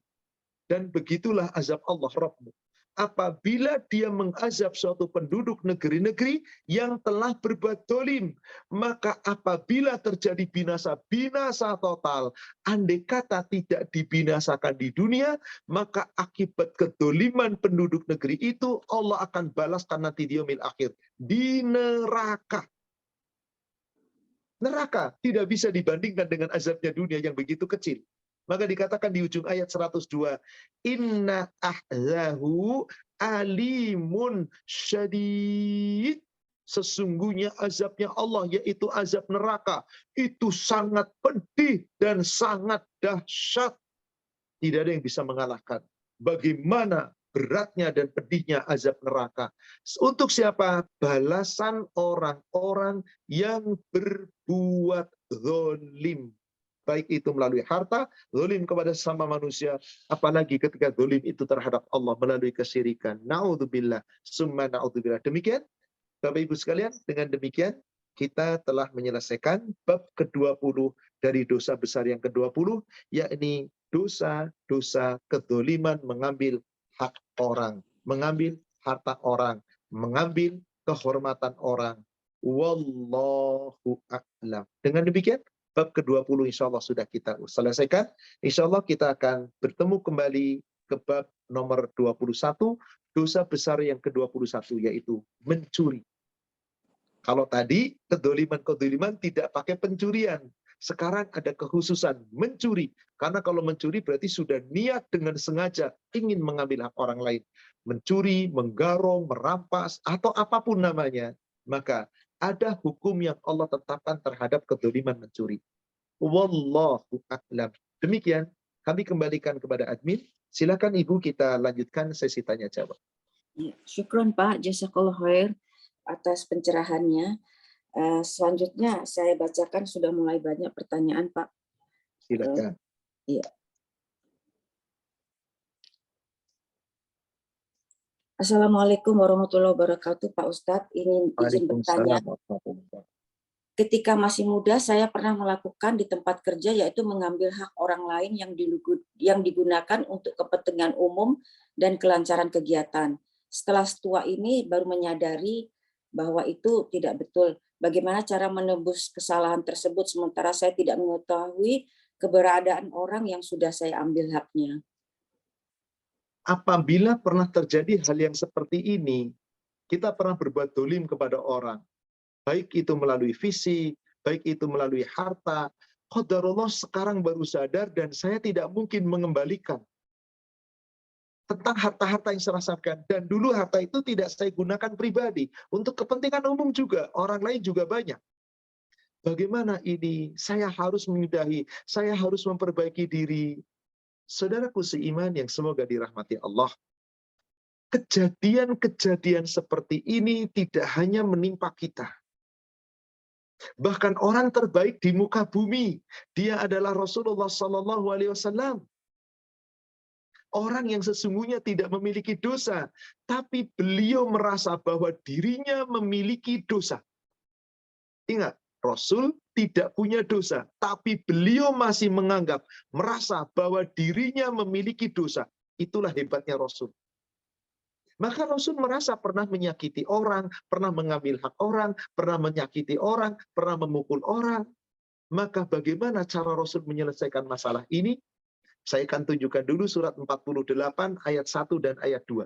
Dan begitulah azab Allah Rabbmu apabila dia mengazab suatu penduduk negeri-negeri yang telah berbuat dolim. Maka apabila terjadi binasa total, andai kata tidak dibinasakan di dunia, maka akibat kedoliman penduduk negeri itu Allah akan balaskan nanti di yaumil akhir di neraka. Neraka tidak bisa dibandingkan dengan azabnya dunia yang begitu kecil. Maka dikatakan di ujung ayat 102, inna ahzahu alimun syadid. Sesungguhnya azabnya Allah, yaitu azab neraka, itu sangat pedih dan sangat dahsyat. Tidak ada yang bisa mengalahkan. Bagaimana beratnya dan pedihnya azab neraka. Untuk siapa? Balasan orang-orang yang berbuat zalim. Baik itu melalui harta, zalim kepada sesama manusia, apalagi ketika zalim itu terhadap Allah melalui kesyirikan. Na'udzubillah, summa na'udzubillah. Demikian, Bapak Ibu sekalian, dengan demikian kita telah menyelesaikan bab ke-20 dari dosa besar yang ke-20, yakni dosa-dosa kedzaliman, mengambil hak orang, mengambil harta orang, mengambil kehormatan orang. Wallahu a'lam. Dengan demikian, bab ke-20 insya Allah sudah kita selesaikan. Insya Allah kita akan bertemu kembali ke bab nomor 21, dosa besar yang ke-21, yaitu mencuri. Kalau tadi kedoliman-kedoliman tidak pakai pencurian. Sekarang ada kekhususan mencuri. Karena kalau mencuri berarti sudah niat dengan sengaja ingin mengambil hak orang lain. Mencuri, menggarong, merampas, atau apapun namanya. Maka ada hukum yang Allah tetapkan terhadap kedoliman mencuri. Wallahu a'lam. Demikian, kami kembalikan kepada admin. Silakan Ibu, kita lanjutkan sesi tanya jawab. Syukron Pak, jazakallah khair atas pencerahannya. Selanjutnya saya bacakan, sudah mulai banyak pertanyaan Pak. Silakan. Iya. Assalamualaikum warahmatullahi wabarakatuh Pak Ustadz. Ini izin bertanya. Ketika masih muda, saya pernah melakukan di tempat kerja, yaitu mengambil hak orang lain yang digunakan untuk kepentingan umum dan kelancaran kegiatan. Setelah tua ini baru menyadari bahwa itu tidak betul. Bagaimana cara menebus kesalahan tersebut sementara saya tidak mengetahui keberadaan orang yang sudah saya ambil haknya? Apabila pernah terjadi hal yang seperti ini, kita pernah berbuat dolim kepada orang, baik itu melalui fisik, baik itu melalui harta, qadarullah sekarang baru sadar dan saya tidak mungkin mengembalikan tentang harta-harta yang saya rasakan. Dan dulu harta itu tidak saya gunakan pribadi, untuk kepentingan umum juga, orang lain juga banyak. Bagaimana ini? Saya harus menyudahi, saya harus memperbaiki diri. Saudaraku seiman yang semoga dirahmati Allah, kejadian-kejadian seperti ini tidak hanya menimpa kita. Bahkan orang terbaik di muka bumi, dia adalah Rasulullah SAW. Orang yang sesungguhnya tidak memiliki dosa, tapi beliau merasa bahwa dirinya memiliki dosa. Ingat, Rasul tidak punya dosa, tapi beliau masih menganggap, merasa bahwa dirinya memiliki dosa. Itulah hebatnya Rasul. Maka Rasul merasa pernah menyakiti orang, pernah mengambil hak orang, pernah menyakiti orang, pernah memukul orang. Maka bagaimana cara Rasul menyelesaikan masalah ini? Saya akan tunjukkan dulu surat 48 ayat 1 dan ayat 2.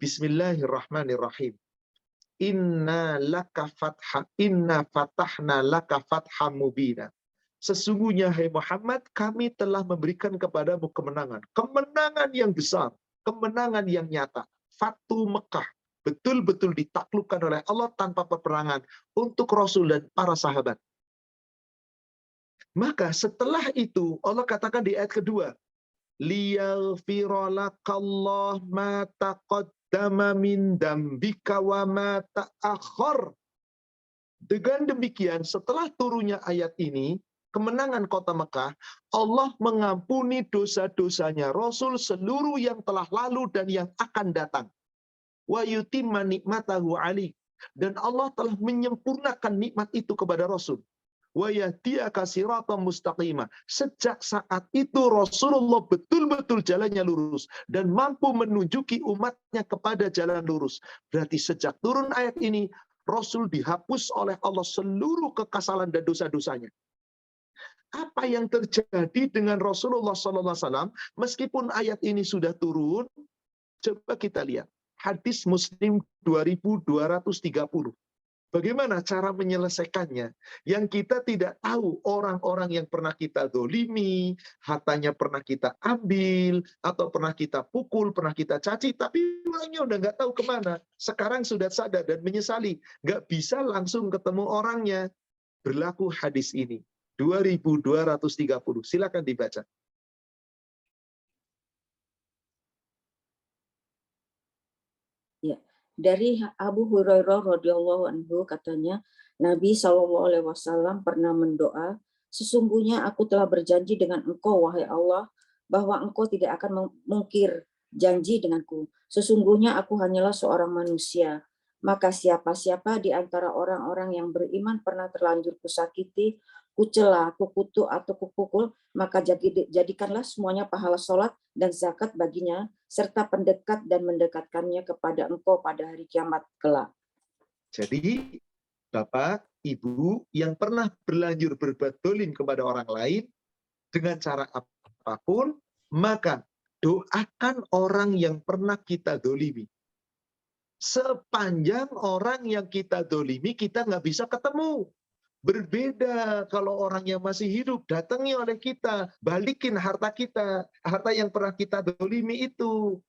Bismillahirrahmanirrahim. Inna fatahna laka fatham mubina. Sesungguhnya hai Muhammad, kami telah memberikan kepadamu kemenangan. Kemenangan yang besar, kemenangan yang nyata. Fatu Mekah betul-betul ditaklukkan oleh Allah tanpa peperangan untuk Rasul dan para sahabat. Maka setelah itu Allah katakan di ayat kedua, liyaghfira lakallah ma taqaddama min dambika wa ma ta'akhkhar. Dengan demikian, setelah turunnya ayat ini, kemenangan kota Mekah, Allah mengampuni dosa-dosanya Rasul seluruh yang telah lalu dan yang akan datang. Wa yutimma nikmatahu alaih. Dan Allah telah menyempurnakan nikmat itu kepada Rasul. Wa yahdiyaka siratan mustaqimah. Sejak saat itu Rasulullah betul-betul jalannya lurus dan mampu menunjuki umatnya kepada jalan lurus. Berarti sejak turun ayat ini, Rasul dihapus oleh Allah seluruh kekesalan dan dosa-dosanya. Apa yang terjadi dengan Rasulullah SAW meskipun ayat ini sudah turun? Coba kita lihat. Hadis Muslim 2230. Bagaimana cara menyelesaikannya? Yang kita tidak tahu orang-orang yang pernah kita dolimi, hartanya pernah kita ambil, atau pernah kita pukul, pernah kita caci, tapi orangnya udah nggak tahu kemana. Sekarang sudah sadar dan menyesali. Nggak bisa langsung ketemu orangnya. Berlaku hadis ini. 2230. Silakan dibaca. Ya, dari Abu Hurairah radhiyallahu anhu katanya, Nabi SAW pernah mendoa, sesungguhnya aku telah berjanji dengan engkau, wahai Allah, bahwa engkau tidak akan mungkir janji denganku. Sesungguhnya aku hanyalah seorang manusia. Maka siapa-siapa di antara orang-orang yang beriman pernah terlanjur kusakiti, kucela, kukutuk, atau kupukul, maka jadikanlah semuanya pahala sholat dan zakat baginya, serta pendekat dan mendekatkannya kepada engkau pada hari kiamat kelak. Jadi, Bapak, Ibu yang pernah berlanjur berbuat dolim kepada orang lain dengan cara apapun, maka doakan orang yang pernah kita dolimi. Sepanjang orang yang kita dolimi, kita nggak bisa ketemu. Berbeda kalau orang yang masih hidup, datangi oleh kita, balikin harta kita, harta yang pernah kita dolimi itu.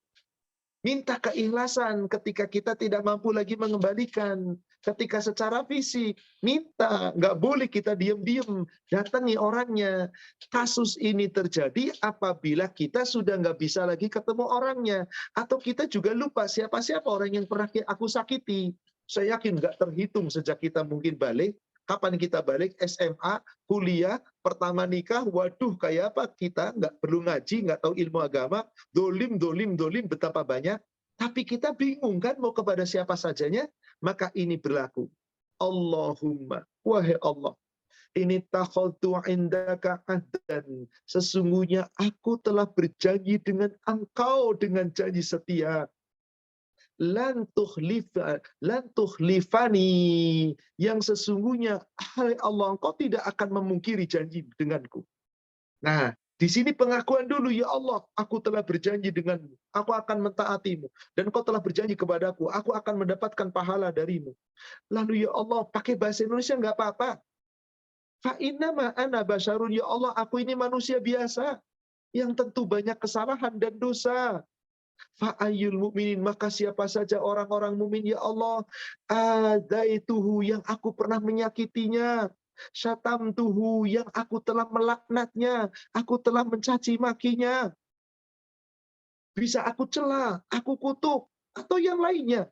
Minta keikhlasan ketika kita tidak mampu lagi mengembalikan. Ketika secara fisik, minta. Nggak boleh kita diam-diam. Datangi orangnya. Kasus ini terjadi apabila kita sudah nggak bisa lagi ketemu orangnya. Atau kita juga lupa siapa-siapa orang yang pernah aku sakiti. Saya yakin nggak terhitung sejak kita mungkin balik. Kapan kita balik? SMA, kuliah, pertama nikah, waduh kayak apa kita, nggak perlu ngaji, nggak tahu ilmu agama, dolim, betapa banyak, tapi kita bingung kan mau kepada siapa sajanya, maka ini berlaku. Allahumma, wahai Allah, ini takhadtu indaka ahdan, sesungguhnya aku telah berjanji dengan engkau dengan janji setia. Lan tukhlifani, yang sesungguhnya hai Allah engkau tidak akan memungkiri janji denganku. Nah, di sini pengakuan dulu, ya Allah, aku telah berjanji denganmu, aku akan mentaatimu, dan kau telah berjanji kepadaku, aku akan mendapatkan pahala darimu. Lalu ya Allah, pakai bahasa Indonesia nggak apa-apa. Fa innama ana basyarun, ya Allah, aku ini manusia biasa yang tentu banyak kesalahan dan dosa. Fa'ayyul mu'minin, maka siapa saja orang-orang mukmin ya Allah, adaituhu, yang aku pernah menyakitinya, syatamtuhu, yang aku telah melaknatnya, aku telah mencaci makinya, bisa aku cela, aku kutuk, atau yang lainnya.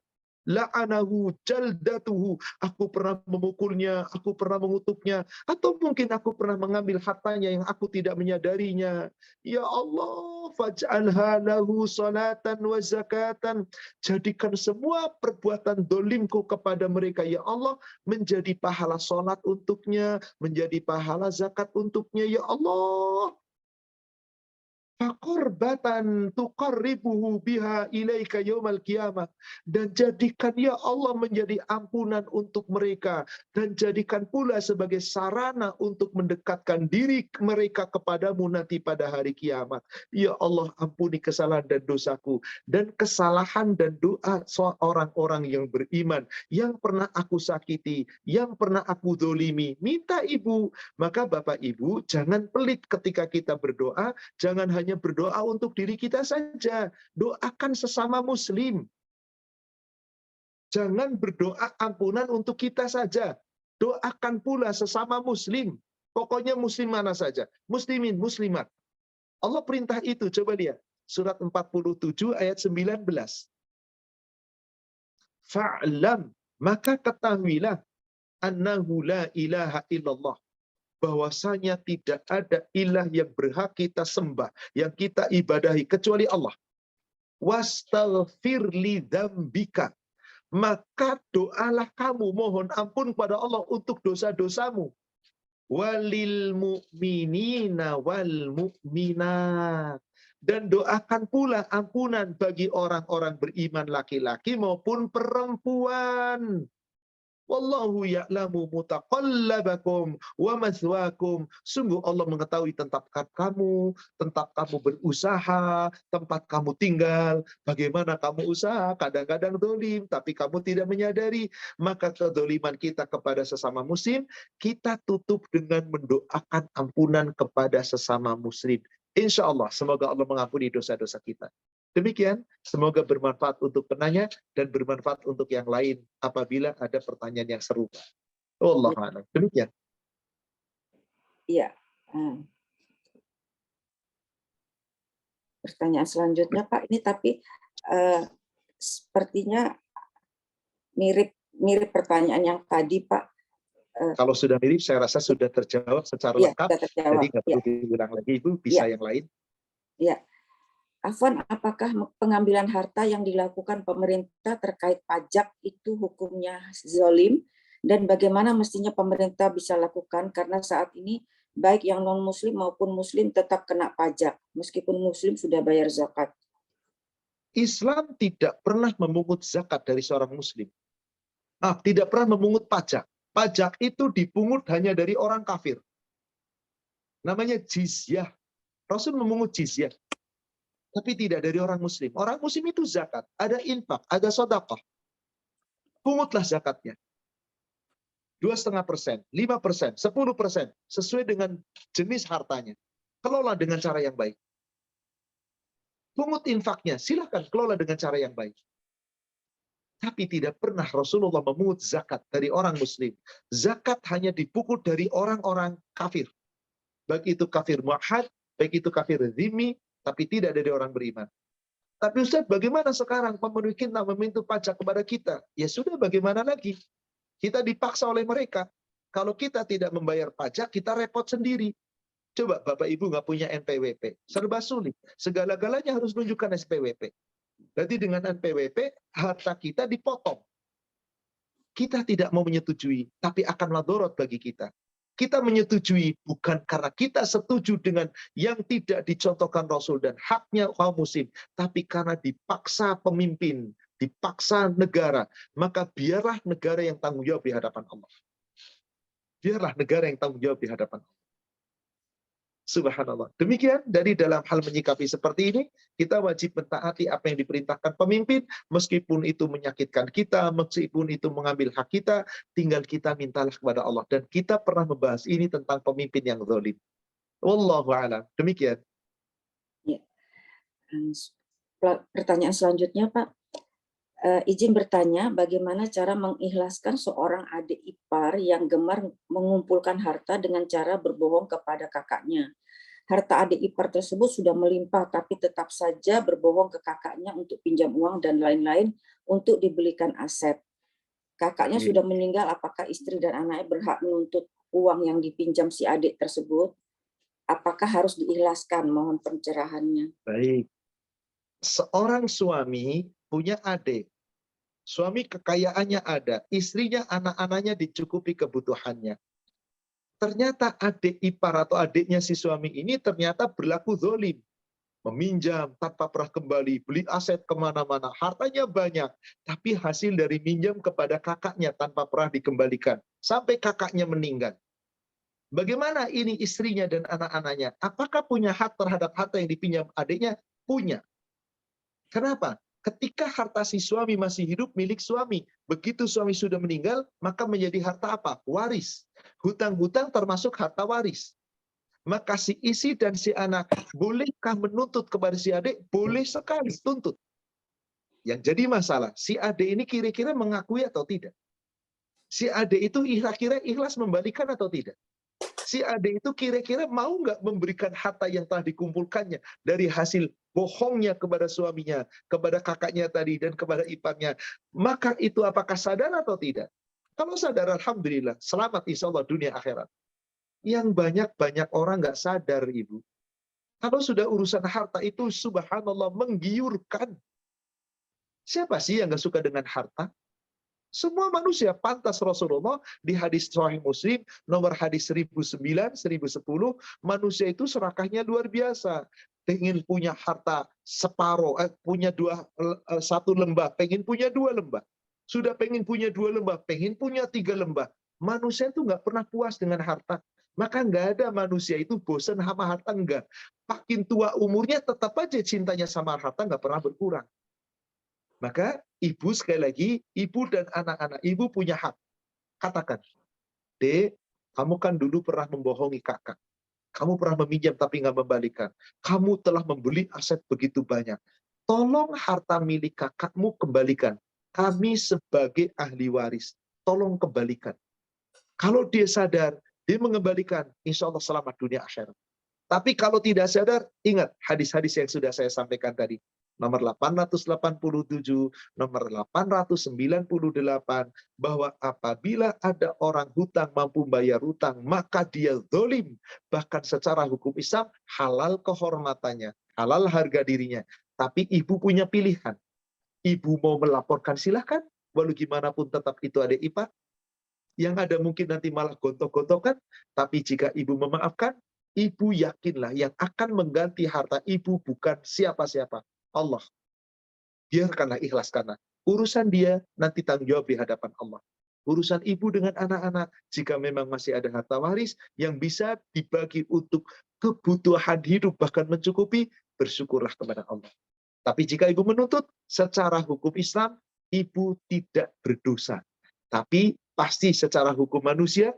La'anahu jaldatuhu, aku pernah memukulnya, aku pernah mengutuknya, atau mungkin aku pernah mengambil hartanya yang aku tidak menyadarinya. Ya Allah, faj'alha lahu salatan wa zakatan, jadikan semua perbuatan dolimku kepada mereka, ya Allah, menjadi pahala salat untuknya, menjadi pahala zakat untuknya, ya Allah. Faqorbatan tuqarribuhu biha ilaika yaumal qiyamah. Dan jadikan ya Allah menjadi ampunan untuk mereka. Dan jadikan pula sebagai sarana untuk mendekatkan diri mereka kepadamu nanti pada hari kiamat. Ya Allah, ampuni kesalahan dan dosaku. Dan kesalahan dan doa orang-orang yang beriman. Yang pernah aku sakiti. Yang pernah aku dolimi. Minta Ibu. Maka Bapak Ibu, jangan pelit ketika kita berdoa. Jangan hanya berdoa untuk diri kita saja. Doakan sesama muslim. Jangan berdoa ampunan untuk kita saja. Doakan pula sesama muslim. Pokoknya muslim mana saja. Muslimin, muslimat. Allah perintah itu. Coba lihat. Surat 47 ayat 19. Fa'lam. Maka ketahuilah. Annahu la ilaha illallah. Bahwasanya tidak ada ilah yang berhak kita sembah, yang kita ibadahi kecuali Allah. Wastaghfir li dzambika. Maka doalah kamu, mohon ampun pada Allah untuk dosa-dosamu. Walil mu'minina wal mu'minat. Dan doakan pula ampunan bagi orang-orang beriman laki-laki maupun perempuan. Wallahu ya'lamu mutaqallabakum wa mathwaakum. Sungguh Allah mengetahui tempat kamu berusaha, tempat kamu tinggal, bagaimana kamu usaha, kadang-kadang dolim, tapi kamu tidak menyadari. Maka kedoliman kita kepada sesama muslim, kita tutup dengan mendoakan ampunan kepada sesama muslim. Insya Allah, semoga Allah mengampuni dosa-dosa kita. Demikian, semoga bermanfaat untuk penanya dan bermanfaat untuk yang lain apabila ada pertanyaan yang serupa. Wallahu a'lam. Demikian. Iya. Pertanyaan selanjutnya Pak, ini tapi sepertinya mirip pertanyaan yang tadi Pak. Kalau sudah mirip, saya rasa sudah terjawab secara lengkap. Jadi nggak perlu diulang lagi, Ibu. Bisa yang lain. Iya. Afwan, apakah pengambilan harta yang dilakukan pemerintah terkait pajak itu hukumnya zalim? Dan bagaimana mestinya pemerintah bisa lakukan? Karena saat ini baik yang non-muslim maupun muslim tetap kena pajak, meskipun muslim sudah bayar zakat. Islam tidak pernah memungut zakat dari seorang muslim. Tidak pernah memungut pajak. Pajak itu dipungut hanya dari orang kafir. Namanya jizyah. Rasul memungut jizyah. Tapi tidak dari orang muslim. Orang muslim itu zakat. Ada infak, ada sedekah. Pungutlah zakatnya. 2,5%, 5%, 10%. Sesuai dengan jenis hartanya. Kelola dengan cara yang baik. Pungut infaknya. Silakan kelola dengan cara yang baik. Tapi tidak pernah Rasulullah memungut zakat dari orang muslim. Zakat hanya dipungut dari orang-orang kafir. Baik itu kafir mu'ahad, baik itu kafir zimmi, tapi tidak dari orang beriman. Tapi Ustaz, bagaimana sekarang pemerintah kita meminta pajak kepada kita? Ya sudah, bagaimana lagi? Kita dipaksa oleh mereka. Kalau kita tidak membayar pajak, kita repot sendiri. Coba Bapak Ibu nggak punya NPWP, serba sulit. Segala-galanya harus menunjukkan SPWP. Jadi dengan NPWP, harta kita dipotong. Kita tidak mau menyetujui, tapi akan madorot bagi kita. Kita menyetujui bukan karena kita setuju dengan yang tidak dicontohkan Rasul dan haknya kaum muslim, tapi karena dipaksa pemimpin, dipaksa negara, maka biarlah negara yang tanggung jawab di hadapan Allah. Biarlah negara yang tanggung jawab di hadapan Allah. Subhanallah. Demikian dari dalam hal menyikapi seperti ini, kita wajib mentaati apa yang diperintahkan pemimpin, meskipun itu menyakitkan kita, meskipun itu mengambil hak kita, tinggal kita mintalah kepada Allah. Dan kita pernah membahas ini tentang pemimpin yang zalim. Wallahu a'lam. Demikian. Ya. Pertanyaan selanjutnya Pak. Izin bertanya, bagaimana cara mengikhlaskan seorang adik ipar yang gemar mengumpulkan harta dengan cara berbohong kepada kakaknya. Harta adik ipar tersebut sudah melimpah, tapi tetap saja berbohong ke kakaknya untuk pinjam uang dan lain-lain untuk dibelikan aset. Kakaknya sudah meninggal, apakah istri dan anaknya berhak menuntut uang yang dipinjam si adik tersebut? Apakah harus diikhlaskan? Mohon pencerahannya. Baik. Seorang suami punya adik. Suami kekayaannya ada, istrinya, anak-anaknya dicukupi kebutuhannya. Ternyata adik ipar atau adiknya si suami ini ternyata berlaku zalim. meminjam tanpa pernah kembali, beli aset kemana-mana, hartanya banyak, tapi hasil dari minjam kepada kakaknya tanpa pernah dikembalikan, sampai kakaknya meninggal. Bagaimana ini istrinya dan anak-anaknya? Apakah punya hak terhadap harta yang dipinjam adiknya? Punya. Kenapa? Ketika harta si suami masih hidup milik suami, begitu suami sudah meninggal, maka menjadi harta apa? Waris. Hutang-hutang termasuk harta waris. Maka si isi dan si anak, bolehkah menuntut kepada si adik? Boleh sekali tuntut. Yang jadi masalah, si adik ini kira-kira mengakui atau tidak? Si adik itu kira-kira ikhlas membalikan atau tidak? Si adik itu kira-kira mau nggak memberikan harta yang telah dikumpulkannya dari hasil bohongnya kepada suaminya, kepada kakaknya tadi, dan kepada iparnya. Maka itu apakah sadar atau tidak? Kalau sadar, alhamdulillah, selamat insya Allah dunia akhirat. Yang banyak orang nggak sadar, Ibu. Kalau sudah urusan harta itu, subhanallah, menggiurkan. Siapa sih yang nggak suka dengan harta? Semua manusia. Pantas Rasulullah di hadis Sahih Muslim nomor hadis 1009, 1010, manusia itu serakahnya luar biasa. Pengen punya harta separuh, punya satu lembah, pengen punya 2 lembah. Sudah pengen punya 2 lembah, pengen punya 3 lembah. Manusia itu nggak pernah puas dengan harta. Maka nggak ada manusia itu bosan sama harta, enggak. Makin tua umurnya tetap aja cintanya sama harta nggak pernah berkurang. Maka ibu, sekali lagi, ibu dan anak-anak ibu punya hak. Katakan, Dek, kamu kan dulu pernah membohongi kakak. Kamu pernah meminjam tapi nggak membalikan. Kamu telah membeli aset begitu banyak. Tolong harta milik kakakmu kembalikan. Kami sebagai ahli waris, tolong kembalikan. Kalau dia sadar, dia mengembalikan, insya Allah selamat dunia akhirat. Tapi kalau tidak sadar, ingat hadis-hadis yang sudah saya sampaikan tadi. Nomor 887, nomor 898, bahwa apabila ada orang hutang mampu bayar hutang, maka dia zalim. Bahkan secara hukum Islam, halal kehormatannya, halal harga dirinya. Tapi ibu punya pilihan. Ibu mau melaporkan, silahkan. Walau gimana pun tetap itu adik ipar. Yang ada mungkin nanti malah gontok-gontokan. Tapi jika ibu memaafkan, ibu yakinlah yang akan mengganti harta ibu bukan siapa-siapa. Allah. Biarkanlah, ikhlaskanlah. Urusan dia nanti tanggung jawab di hadapan Allah. Urusan ibu dengan anak-anak, jika memang masih ada harta waris yang bisa dibagi untuk kebutuhan hidup bahkan mencukupi, bersyukurlah kepada Allah. Tapi jika ibu menuntut, secara hukum Islam, ibu tidak berdosa. Tapi pasti secara hukum manusia,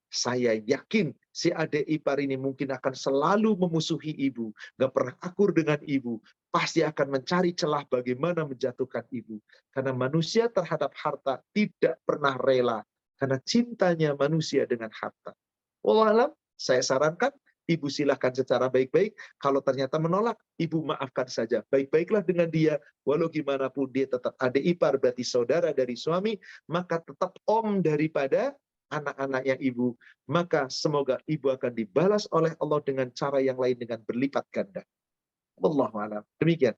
saya yakin si adik ipar ini mungkin akan selalu memusuhi ibu, gak pernah akur dengan ibu, pasti akan mencari celah bagaimana menjatuhkan ibu. Karena manusia terhadap harta tidak pernah rela, karena cintanya manusia dengan harta. Wallahualam, saya sarankan, ibu silahkan secara baik-baik. Kalau ternyata menolak, ibu maafkan saja. Baik-baiklah dengan dia, walau gimana pun dia tetap adik ipar, berarti saudara dari suami, maka tetap om daripada anak-anaknya ibu. Maka semoga ibu akan dibalas oleh Allah dengan cara yang lain, dengan berlipat ganda. Wallahu a'lam. Demikian.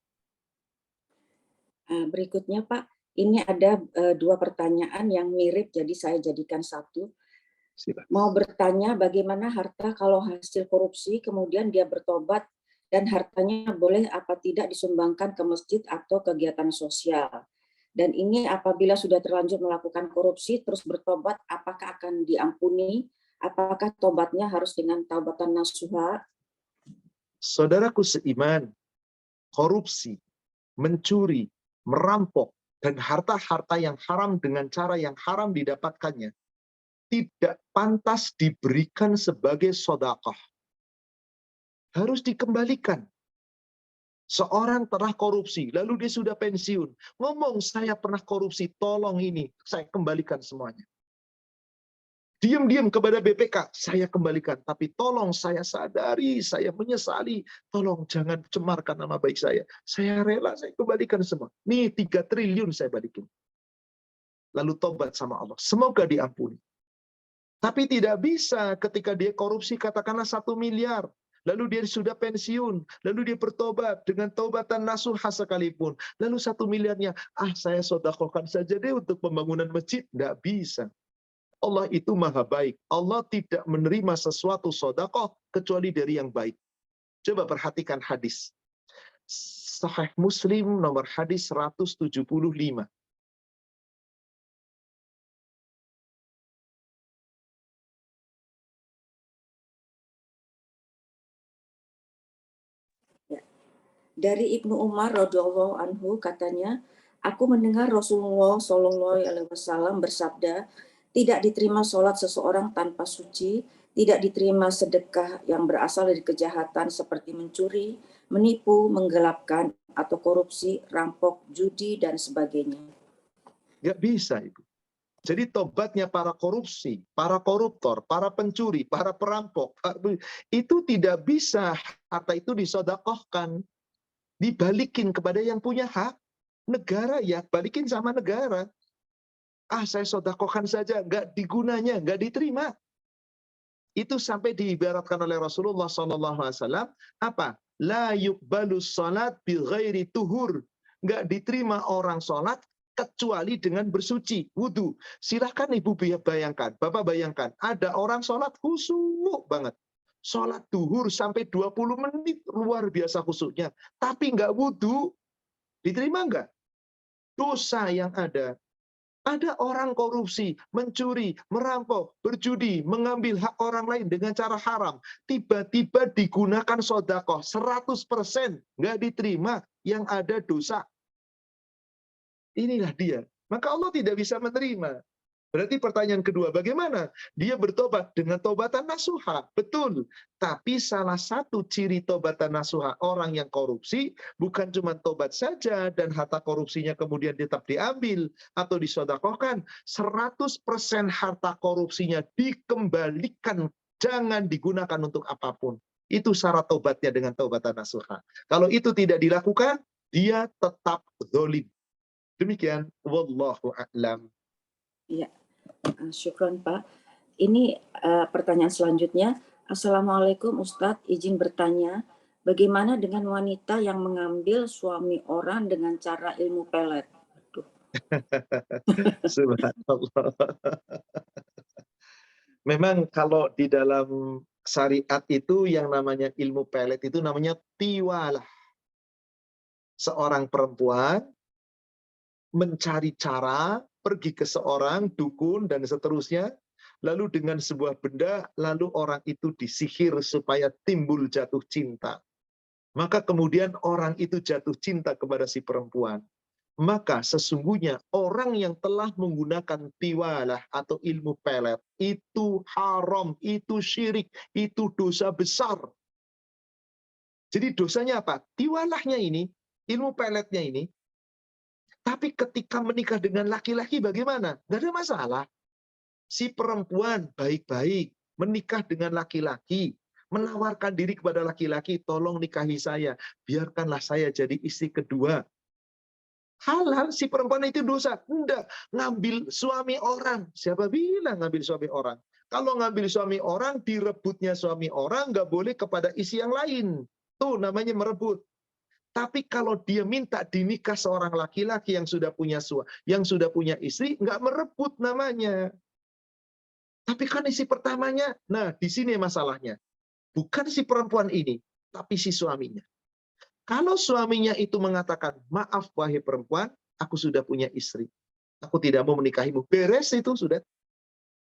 Berikutnya Pak, ini ada 2 pertanyaan yang mirip, jadi saya jadikan satu. Silakan. Mau bertanya bagaimana harta kalau hasil korupsi kemudian dia bertobat dan hartanya boleh apa tidak disumbangkan ke masjid atau kegiatan sosial. Dan ini apabila sudah terlanjur melakukan korupsi terus bertobat, apakah akan diampuni? Apakah tobatnya harus dengan taubatan nasuha? Saudaraku seiman, korupsi, mencuri, merampok, dan harta-harta yang haram dengan cara yang haram didapatkannya tidak pantas diberikan sebagai sedekah. Harus dikembalikan. Seorang pernah korupsi, lalu dia sudah pensiun. Ngomong, saya pernah korupsi, tolong ini, saya kembalikan semuanya. Diam-diam kepada BPK, saya kembalikan. Tapi tolong, saya sadari, saya menyesali. Tolong jangan cemarkan nama baik saya. Saya rela, saya kembalikan semua. Nih 3 triliun saya balikin. Lalu tobat sama Allah. Semoga diampuni. Tapi tidak bisa ketika dia korupsi katakanlah 1 miliar. Lalu dia sudah pensiun. Lalu dia bertobat dengan taubatan nasuha sekalipun. Lalu 1 miliarnya, saya sedekahkan saja deh untuk pembangunan masjid. Tidak bisa. Allah itu maha baik. Allah tidak menerima sesuatu sedekah kecuali dari yang baik. Coba perhatikan hadis. Sahih Muslim nomor hadis 175. Dari Ibnu Umar radhiyallahu anhu katanya, aku mendengar Rasulullah Shallallahu alaihi wasallam bersabda, tidak diterima sholat seseorang tanpa suci, tidak diterima sedekah yang berasal dari kejahatan seperti mencuri, menipu, menggelapkan, atau korupsi, rampok, judi, dan sebagainya. Nggak bisa, Ibu. Jadi tobatnya para korupsi, para koruptor, para pencuri, para perampok, itu tidak bisa harta itu disodakohkan, dibalikin kepada yang punya hak. Negara ya, balikin sama negara. Saya sodakohkan saja, nggak digunanya, nggak diterima. Itu sampai diibaratkan oleh Rasulullah SAW, apa? La yuqbalus salat bi ghairi tuhur. Nggak diterima orang sholat kecuali dengan bersuci, wudhu. Silahkan Ibu bayangkan, Bapak bayangkan, ada orang sholat khusyuk banget. Sholat duhur sampai 20 menit, luar biasa khusyuknya. Tapi nggak wudhu, diterima nggak? Dosa yang ada orang korupsi, mencuri, merampok, berjudi, mengambil hak orang lain dengan cara haram. Tiba-tiba digunakan sodakoh, 100% nggak diterima, yang ada dosa. Inilah dia. Maka Allah tidak bisa menerima. Berarti pertanyaan kedua, bagaimana? Dia bertobat dengan tobatan nasuha. Betul. Tapi salah satu ciri tobatan nasuha orang yang korupsi, bukan cuma tobat saja dan harta korupsinya kemudian tetap diambil atau disodakohkan. 100% harta korupsinya dikembalikan. Jangan digunakan untuk apapun. Itu syarat tobatnya dengan tobatan nasuha. Kalau itu tidak dilakukan, dia tetap zalim. Demikian. Wallahu a'lam. Ya, syukron Pak. Ini pertanyaan selanjutnya. Assalamualaikum Ustadz, izin bertanya, bagaimana dengan wanita yang mengambil suami orang dengan cara ilmu pelet? Aduh. Subhanallah. Memang kalau di dalam syariat itu yang namanya ilmu pelet itu namanya tiwalah. Seorang perempuan mencari cara pergi ke seorang dukun dan seterusnya, lalu dengan sebuah benda, lalu orang itu disihir supaya timbul jatuh cinta. Maka kemudian orang itu jatuh cinta kepada si perempuan. Maka sesungguhnya orang yang telah menggunakan tiwalah atau ilmu pelet, itu haram, itu syirik, itu dosa besar. Jadi dosanya apa? Tiwalahnya ini, ilmu peletnya ini, tapi ketika menikah dengan laki-laki bagaimana? Nggak ada masalah. Si perempuan baik-baik menikah dengan laki-laki, menawarkan diri kepada laki-laki, tolong nikahi saya, biarkanlah saya jadi istri kedua. Halal, si perempuan itu dosa. Enggak, ngambil suami orang. Siapa bilang ngambil suami orang? Kalau ngambil suami orang, direbutnya suami orang, nggak boleh kepada isi yang lain. Tuh namanya merebut. Tapi kalau dia minta dinikah seorang laki-laki yang sudah punya istri, nggak merebut namanya. Tapi kan isi pertamanya, nah di sini masalahnya. Bukan si perempuan ini, tapi si suaminya. Kalau suaminya itu mengatakan, maaf wahai perempuan, aku sudah punya istri. Aku tidak mau menikahimu. Beres itu sudah.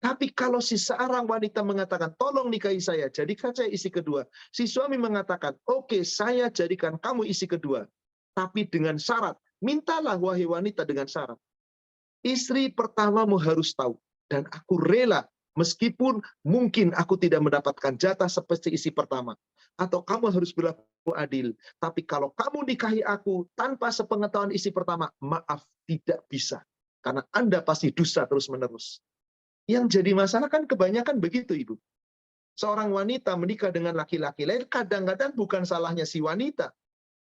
Tapi kalau si seorang wanita mengatakan, tolong nikahi saya, jadikan saya istri kedua. Si suami mengatakan, oke, saya jadikan kamu istri kedua. Tapi dengan syarat, mintalah wahai wanita dengan syarat. Istri pertamamu harus tahu. Dan aku rela, meskipun mungkin aku tidak mendapatkan jatah seperti istri pertama. Atau kamu harus berlaku adil. Tapi kalau kamu nikahi aku tanpa sepengetahuan istri pertama, maaf, tidak bisa. Karena Anda pasti dusta terus-menerus. Yang jadi masalah kan kebanyakan begitu, Ibu. Seorang wanita menikah dengan laki-laki lain, kadang-kadang bukan salahnya si wanita.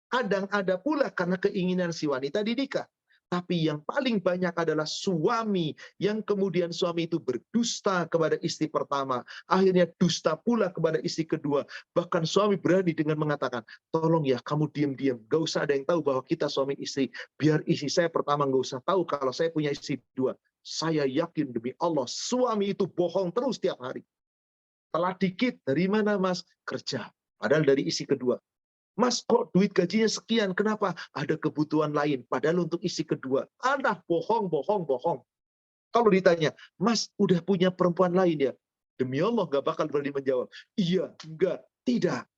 Kadang ada pula karena keinginan si wanita dinikah. Tapi yang paling banyak adalah suami, yang kemudian suami itu berdusta kepada istri pertama. Akhirnya dusta pula kepada istri kedua. Bahkan suami berani dengan mengatakan, tolong ya kamu diam-diam. Gak usah ada yang tahu bahwa kita suami istri. Biar istri saya pertama gak usah tahu kalau saya punya istri dua. Saya yakin demi Allah, suami itu bohong terus tiap hari. Telah dikit, dari mana mas? Kerja. Padahal dari istri kedua. Mas, kok duit gajinya sekian? Kenapa? Ada kebutuhan lain. Padahal untuk istri kedua. Anak bohong, bohong, bohong. Kalau ditanya, Mas, udah punya perempuan lain ya? Demi Allah, nggak bakal berani menjawab. Iya, enggak, tidak.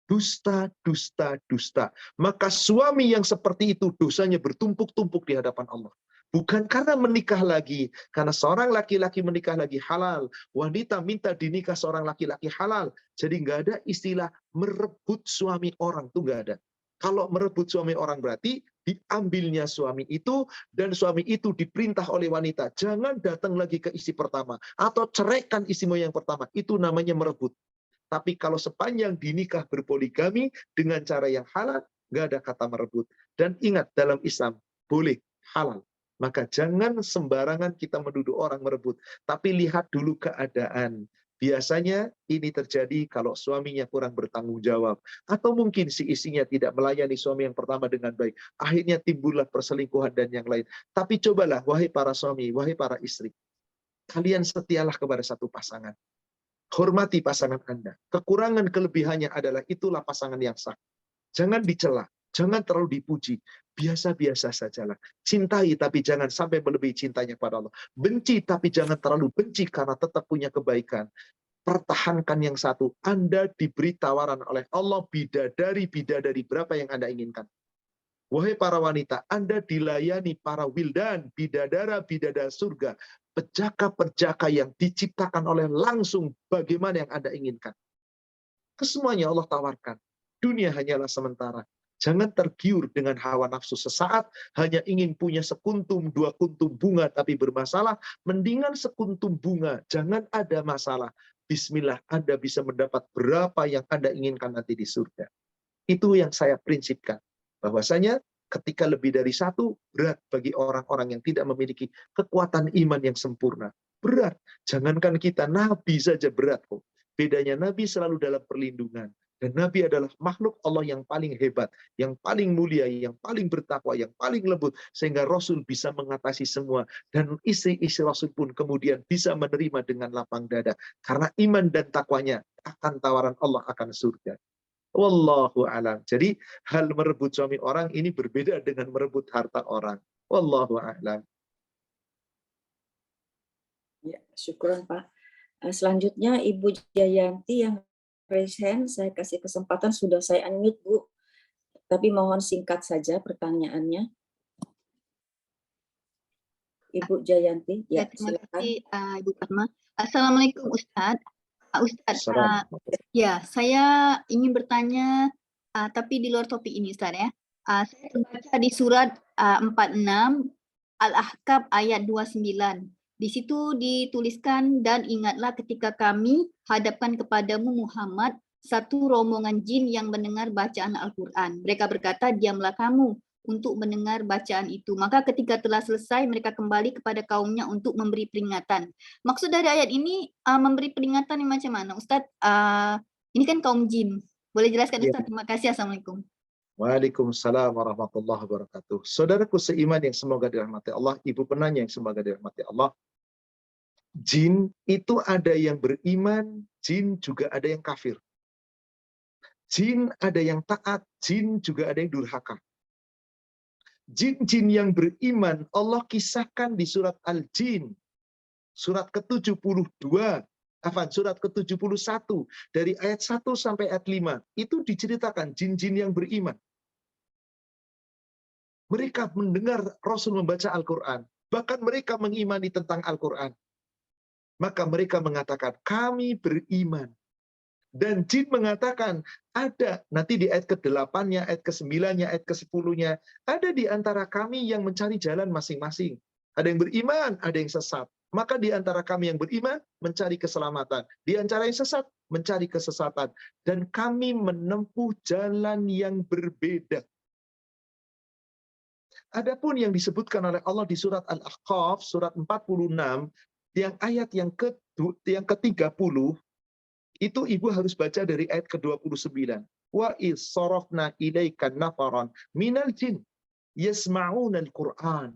Dusta, dusta, dusta. Maka suami yang seperti itu dosanya bertumpuk-tumpuk di hadapan Allah. Bukan karena menikah lagi, karena seorang laki-laki menikah lagi halal. Wanita minta dinikah seorang laki-laki halal. Jadi nggak ada istilah merebut suami orang, tuh nggak ada. Kalau merebut suami orang berarti diambilnya suami itu dan suami itu diperintah oleh wanita. Jangan datang lagi ke istri pertama atau ceraikan istrimu yang pertama. Itu namanya merebut. Tapi kalau sepanjang dinikah berpoligami dengan cara yang halal, nggak ada kata merebut. Dan ingat, dalam Islam, boleh, halal. Maka jangan sembarangan kita menuduh orang merebut. Tapi lihat dulu keadaan. Biasanya ini terjadi kalau suaminya kurang bertanggung jawab. Atau mungkin si istrinya tidak melayani suami yang pertama dengan baik. Akhirnya timbullah perselingkuhan dan yang lain. Tapi cobalah, wahai para suami, wahai para istri. Kalian setialah kepada satu pasangan. Hormati pasangan Anda. Kekurangan kelebihannya adalah itulah pasangan yang sah. Jangan dicela, jangan terlalu dipuji. Biasa-biasa sajalah. Cintai tapi jangan sampai melebihi cintanya pada Allah. Benci tapi jangan terlalu benci karena tetap punya kebaikan. Pertahankan yang satu. Anda diberi tawaran oleh Allah bidadari berapa yang Anda inginkan. Wahai para wanita, Anda dilayani para wildan, bidadara surga, pejaka-pejaka yang diciptakan oleh langsung bagaimana yang Anda inginkan. Kesemuanya Allah tawarkan. Dunia hanyalah sementara. Jangan tergiur dengan hawa nafsu sesaat, hanya ingin punya sekuntum, 2 kuntum bunga tapi bermasalah. Mendingan sekuntum bunga, jangan ada masalah. Bismillah, Anda bisa mendapat berapa yang Anda inginkan nanti di surga. Itu yang saya prinsipkan. Bahwasanya ketika lebih dari satu, berat bagi orang-orang yang tidak memiliki kekuatan iman yang sempurna. Berat. Jangankan kita, Nabi saja berat kok. Bedanya Nabi selalu dalam perlindungan. Dan Nabi adalah makhluk Allah yang paling hebat, yang paling mulia, yang paling bertakwa, yang paling lembut. Sehingga Rasul bisa mengatasi semua. Dan istri-istri Rasul pun kemudian bisa menerima dengan lapang dada. Karena iman dan takwanya akan tawaran Allah akan surga. Wallahu a'lam. Jadi hal merebut suami orang ini berbeda dengan merebut harta orang. Wallahu a'lam. Ya, syukuran Pak. Selanjutnya Ibu Jayanti yang raise hand, saya kasih kesempatan, sudah saya unmute Bu. Tapi mohon singkat saja pertanyaannya. Ibu Jayanti, ya Terima silakan. kasih Ibu Fatma. Assalamualaikum Ustadz. Ustadz, ya saya ingin bertanya, tapi di luar topik ini Ustadz ya. Saya terbaca di surat 46 Al-Ahqaf ayat 29. Di situ dituliskan, dan ingatlah ketika kami hadapkan kepadamu Muhammad satu rombongan jin yang mendengar bacaan Al-Quran. Mereka berkata, diamlah kamu untuk mendengar bacaan itu. Maka ketika telah selesai, mereka kembali kepada kaumnya untuk memberi peringatan. Maksud dari ayat ini memberi peringatan yang macam mana? Ustadz, ini kan kaum jin. Boleh jelaskan Ustadz? Terima kasih. Assalamualaikum. Waalaikumsalam warahmatullahi wabarakatuh. Saudaraku seiman yang semoga dirahmati Allah, ibu penanya yang semoga dirahmati Allah. Jin itu ada yang beriman, jin juga ada yang kafir. Jin ada yang taat, jin juga ada yang durhaka. Jin-jin yang beriman, Allah kisahkan di surat Al-Jin, surat ke-72, surat ke-71, dari ayat 1 sampai ayat 5, itu diceritakan jin-jin yang beriman. Mereka mendengar Rasul membaca Al-Quran, bahkan mereka mengimani tentang Al-Quran. Maka mereka mengatakan, kami beriman. Dan jin mengatakan, ada, nanti di ayat ke-8-nya, ayat ke-9-nya, ayat ke-10-nya, ada di antara kami yang mencari jalan masing-masing. Ada yang beriman, ada yang sesat. Maka di antara kami yang beriman, mencari keselamatan. Di antara yang sesat, mencari kesesatan. Dan kami menempuh jalan yang berbeda. Adapun yang disebutkan oleh Allah di surat Al-Ahqaf, surat 46, yang ayat yang ke-30, itu ibu harus baca dari ayat ke-29. Wa is sarafna ilaika nafaran minal jin yasma'una al-Qur'an.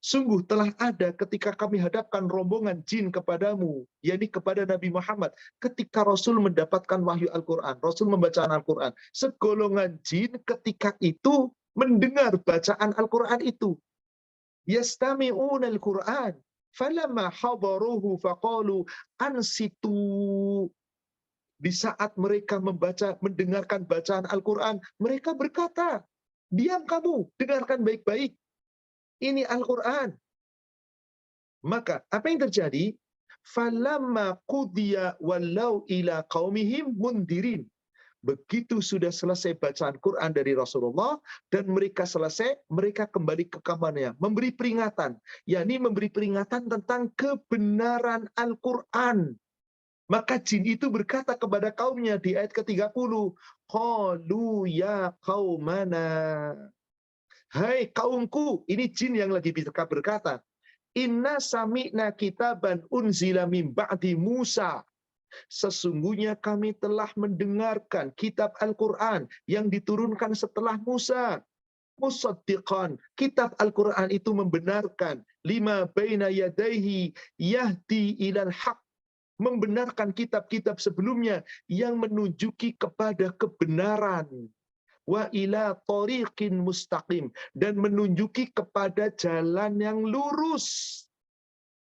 Sungguh telah ada ketika kami hadapkan rombongan jin kepadamu, yakni kepada Nabi Muhammad, ketika Rasul mendapatkan wahyu Al-Quran, Rasul membaca Al-Quran. Segolongan jin ketika itu mendengar bacaan Al-Quran itu. Yastami'una Al-Quran. Falamma hadaruhu faqalu ansitu. Di saat mereka mendengarkan bacaan Al-Quran, mereka berkata, diam kamu, dengarkan baik-baik. Ini Al-Quran. Maka apa yang terjadi? Falamma qudiya wallau ila qaumihim mundirin. Begitu sudah selesai bacaan Quran dari Rasulullah dan mereka selesai, mereka kembali ke kamarnya, memberi peringatan, yakni memberi peringatan tentang kebenaran Al-Quran. Maka jin itu berkata kepada kaumnya di ayat ke-30, qalu ya qaumana. Hai kaumku, ini jin yang lagi berkata, inna sami'na kitaban unzila min ba'di Musa. Sesungguhnya kami telah mendengarkan kitab Al-Quran yang diturunkan setelah Musa. Musaddiqan, kitab Al-Quran itu membenarkan lima baina yadaihi yahdi ilal haq, membenarkan kitab-kitab sebelumnya yang menunjuki kepada kebenaran. Wa ila tariqin mustaqim, dan menunjuki kepada jalan yang lurus.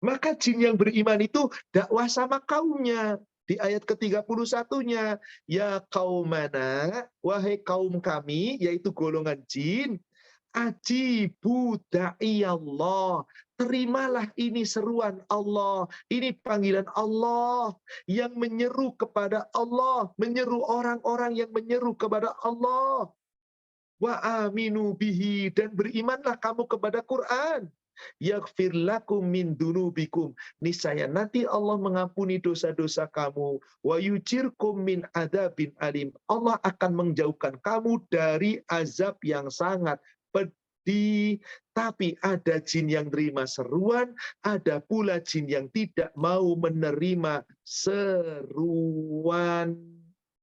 Maka jin yang beriman itu dakwah sama kaumnya. Di ayat ke-31-nya, ya qaumana, wahai kaum kami, yaitu golongan jin, ajibu da'iyallah, terimalah ini seruan Allah, ini panggilan Allah yang menyeru kepada Allah, menyeru orang-orang yang menyeru kepada Allah. Wa aminu bihi, dan berimanlah kamu kepada Quran. Yaghfir lakum min dunubikum, niscaya nanti Allah mengampuni dosa-dosa kamu. Wa yujirkum min adzabin alim, Allah akan menjauhkan kamu dari azab yang sangat pedih. Tapi ada jin yang terima seruan, ada pula jin yang tidak mau menerima seruan.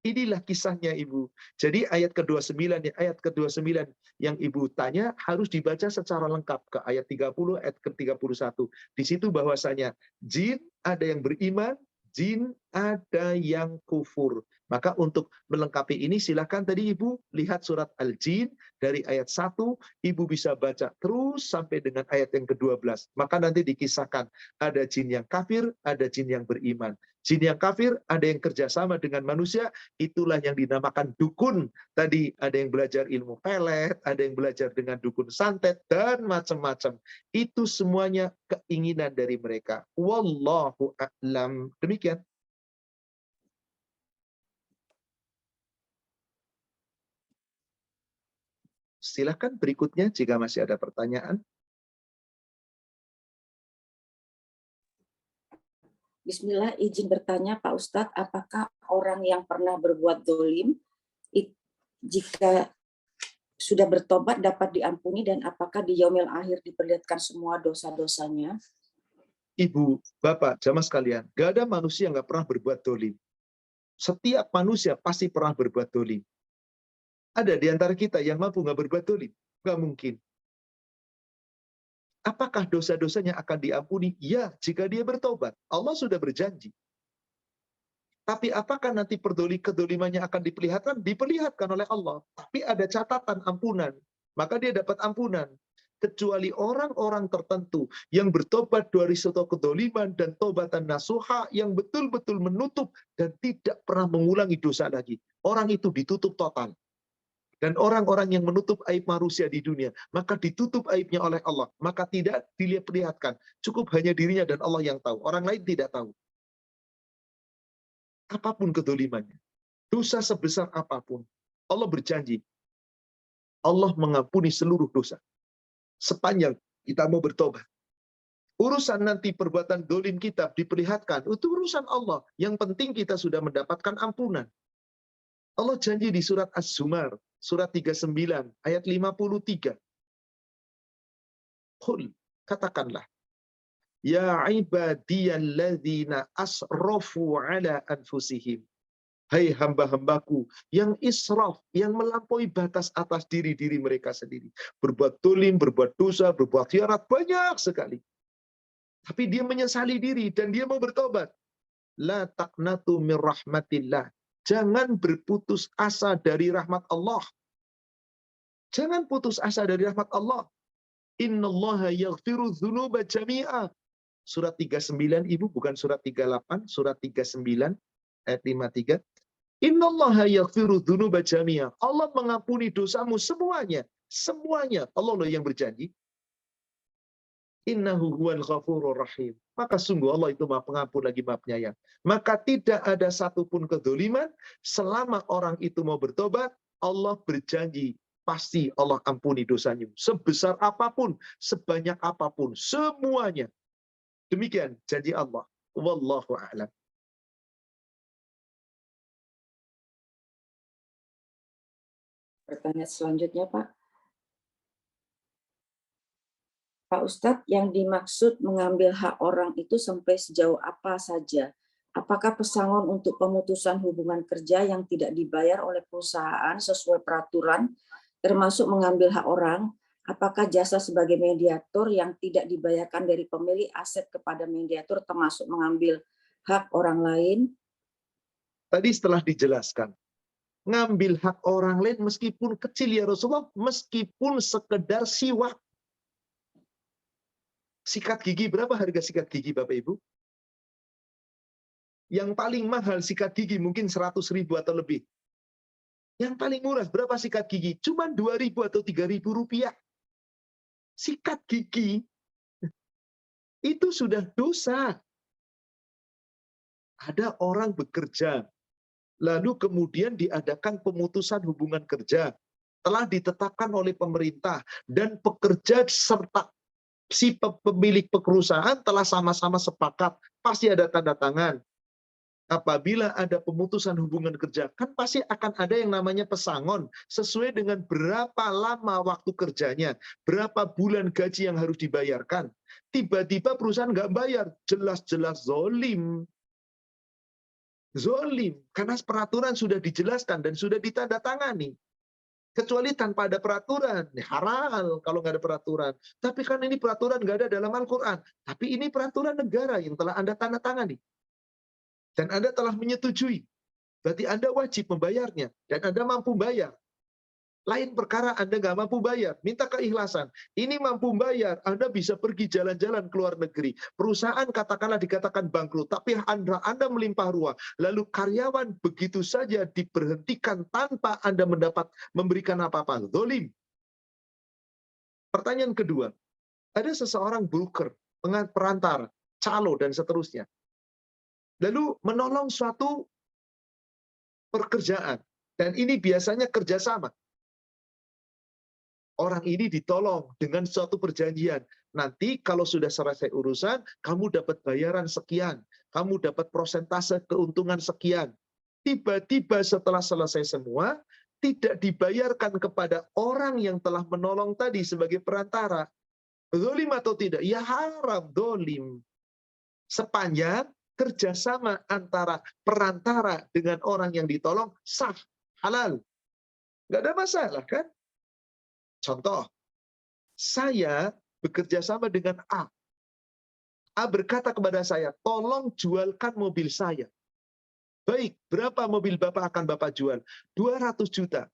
Inilah kisahnya Ibu. Jadi ayat ke-29, ayat ke-29 yang Ibu tanya harus dibaca secara lengkap ke ayat 30, ayat ke-31. Di situ bahwasanya jin ada yang beriman, jin ada yang kufur. Maka untuk melengkapi ini silakan tadi Ibu lihat surat Al-Jin dari ayat 1, Ibu bisa baca terus sampai dengan ayat yang ke-12. Maka nanti dikisahkan ada jin yang kafir, ada jin yang beriman. Jin yang kafir ada yang kerjasama dengan manusia, itulah yang dinamakan dukun. Tadi ada yang belajar ilmu pelet, ada yang belajar dengan dukun santet, dan macam-macam. Itu semuanya keinginan dari mereka. Wallahu a'lam. Demikian. Silakan berikutnya jika masih ada pertanyaan. Bismillah, izin bertanya Pak Ustadz, apakah orang yang pernah berbuat dolim, jika sudah bertobat dapat diampuni, dan apakah di yaumil akhir diperlihatkan semua dosa-dosanya? Ibu, Bapak, jamaah sekalian, gak ada manusia yang gak pernah berbuat dolim. Setiap manusia pasti pernah berbuat dolim. Ada di antara kita yang mampu gak berbuat dolim? Gak mungkin. Apakah dosa-dosanya akan diampuni? Ya, jika dia bertobat. Allah sudah berjanji. Tapi apakah nanti kedolimannya akan diperlihatkan? Diperlihatkan oleh Allah. Tapi ada catatan ampunan. Maka dia dapat ampunan. Kecuali orang-orang tertentu yang bertobat dari suatu kedoliman dan tobatan nasuha yang betul-betul menutup dan tidak pernah mengulangi dosa lagi. Orang itu ditutup total. Dan orang-orang yang menutup aib manusia di dunia, maka ditutup aibnya oleh Allah. Maka tidak dilihat-perlihatkan. Cukup hanya dirinya dan Allah yang tahu. Orang lain tidak tahu. Apapun kedolimannya. Dosa sebesar apapun. Allah berjanji. Allah mengampuni seluruh dosa. Sepanjang kita mau bertobat. Urusan nanti perbuatan dolim kita diperlihatkan. Itu urusan Allah. Yang penting kita sudah mendapatkan ampunan. Allah janji di surat Az-Zumar. Surat 39, ayat 53. Qul, katakanlah. Ya ibadiyalladzina asrafu ala anfusihim. hai hamba-hambaku yang israf, yang melampaui batas atas diri mereka sendiri. Berbuat dolim, berbuat dosa, berbuat khianat, banyak sekali. Tapi dia menyesali diri dan dia mau bertobat. La taqnatu min rahmatillah. Jangan berputus asa dari rahmat Allah. Jangan putus asa dari rahmat Allah. Innallaha yaghfiru dzunuba jami'a. Surat 39, Ibu, bukan surat 38, surat 39 ayat 53. Innallaha yaghfiru dzunuba jami'a. Allah mengampuni dosamu semuanya. Semuanya. Allah loh yang berjanji. Innahu huwal ghafurur rahim. Maka sungguh Allah itu Maha Pengampun lagi Maha Penyayang. Maka tidak ada satupun kedzaliman selama orang itu mau bertobat, Allah berjanji pasti Allah ampuni dosanya. Sebesar apapun, sebanyak apapun, semuanya. Demikian janji Allah. Wallahu a'lam. Pertanyaan selanjutnya, Pak. Pak Ustadz, yang dimaksud mengambil hak orang itu sampai sejauh apa saja? Apakah pesangon untuk pemutusan hubungan kerja yang tidak dibayar oleh perusahaan sesuai peraturan, termasuk mengambil hak orang? Apakah jasa sebagai mediator yang tidak dibayarkan dari pemilik aset kepada mediator termasuk mengambil hak orang lain? Tadi setelah dijelaskan, ngambil hak orang lain meskipun kecil ya Rasulullah, meskipun sekedar siwak. Sikat gigi, berapa harga sikat gigi Bapak Ibu? Yang paling mahal sikat gigi mungkin 100.000 atau lebih. Yang paling murah berapa sikat gigi? Cuma 2.000 atau 3.000 rupiah. Sikat gigi itu sudah dosa. Ada orang bekerja, lalu kemudian diadakan pemutusan hubungan kerja. Telah ditetapkan oleh pemerintah dan pekerja serta si pemilik perusahaan telah sama-sama sepakat, pasti ada tanda tangan. Apabila ada pemutusan hubungan kerja, kan pasti akan ada yang namanya pesangon, sesuai dengan berapa lama waktu kerjanya, berapa bulan gaji yang harus dibayarkan. Tiba-tiba perusahaan nggak bayar, jelas-jelas zolim. Zolim, karena peraturan sudah dijelaskan dan sudah ditandatangani. Kecuali tanpa ada peraturan, halal kalau nggak ada peraturan. Tapi kan ini peraturan nggak ada dalam Al-Quran. Tapi ini peraturan negara yang telah Anda tanda tangani. Dan Anda telah menyetujui. Berarti Anda wajib membayarnya. Dan Anda mampu bayar. Lain perkara Anda nggak mampu bayar. Minta keikhlasan. Ini mampu bayar. Anda bisa pergi jalan-jalan ke luar negeri. Perusahaan katakanlah dikatakan bangkrut. Tapi Anda melimpah ruah. Lalu karyawan begitu saja diberhentikan tanpa Anda memberikan apa-apa. Zolim. Pertanyaan kedua. Ada seseorang broker, perantara, calo, dan seterusnya. Lalu menolong suatu pekerjaan. Dan ini biasanya kerjasama. Orang ini ditolong dengan suatu perjanjian. Nanti kalau sudah selesai urusan, kamu dapat bayaran sekian. Kamu dapat persentase keuntungan sekian. Tiba-tiba setelah selesai semua, tidak dibayarkan kepada orang yang telah menolong tadi sebagai perantara. Zolim atau tidak? Ya haram, zolim. Sepanjang kerjasama antara perantara dengan orang yang ditolong sah, halal. Nggak ada masalah kan? Contoh, saya bekerja sama dengan A. A berkata kepada saya, tolong jualkan mobil saya. Baik, berapa mobil Bapak akan Bapak jual? 200 juta.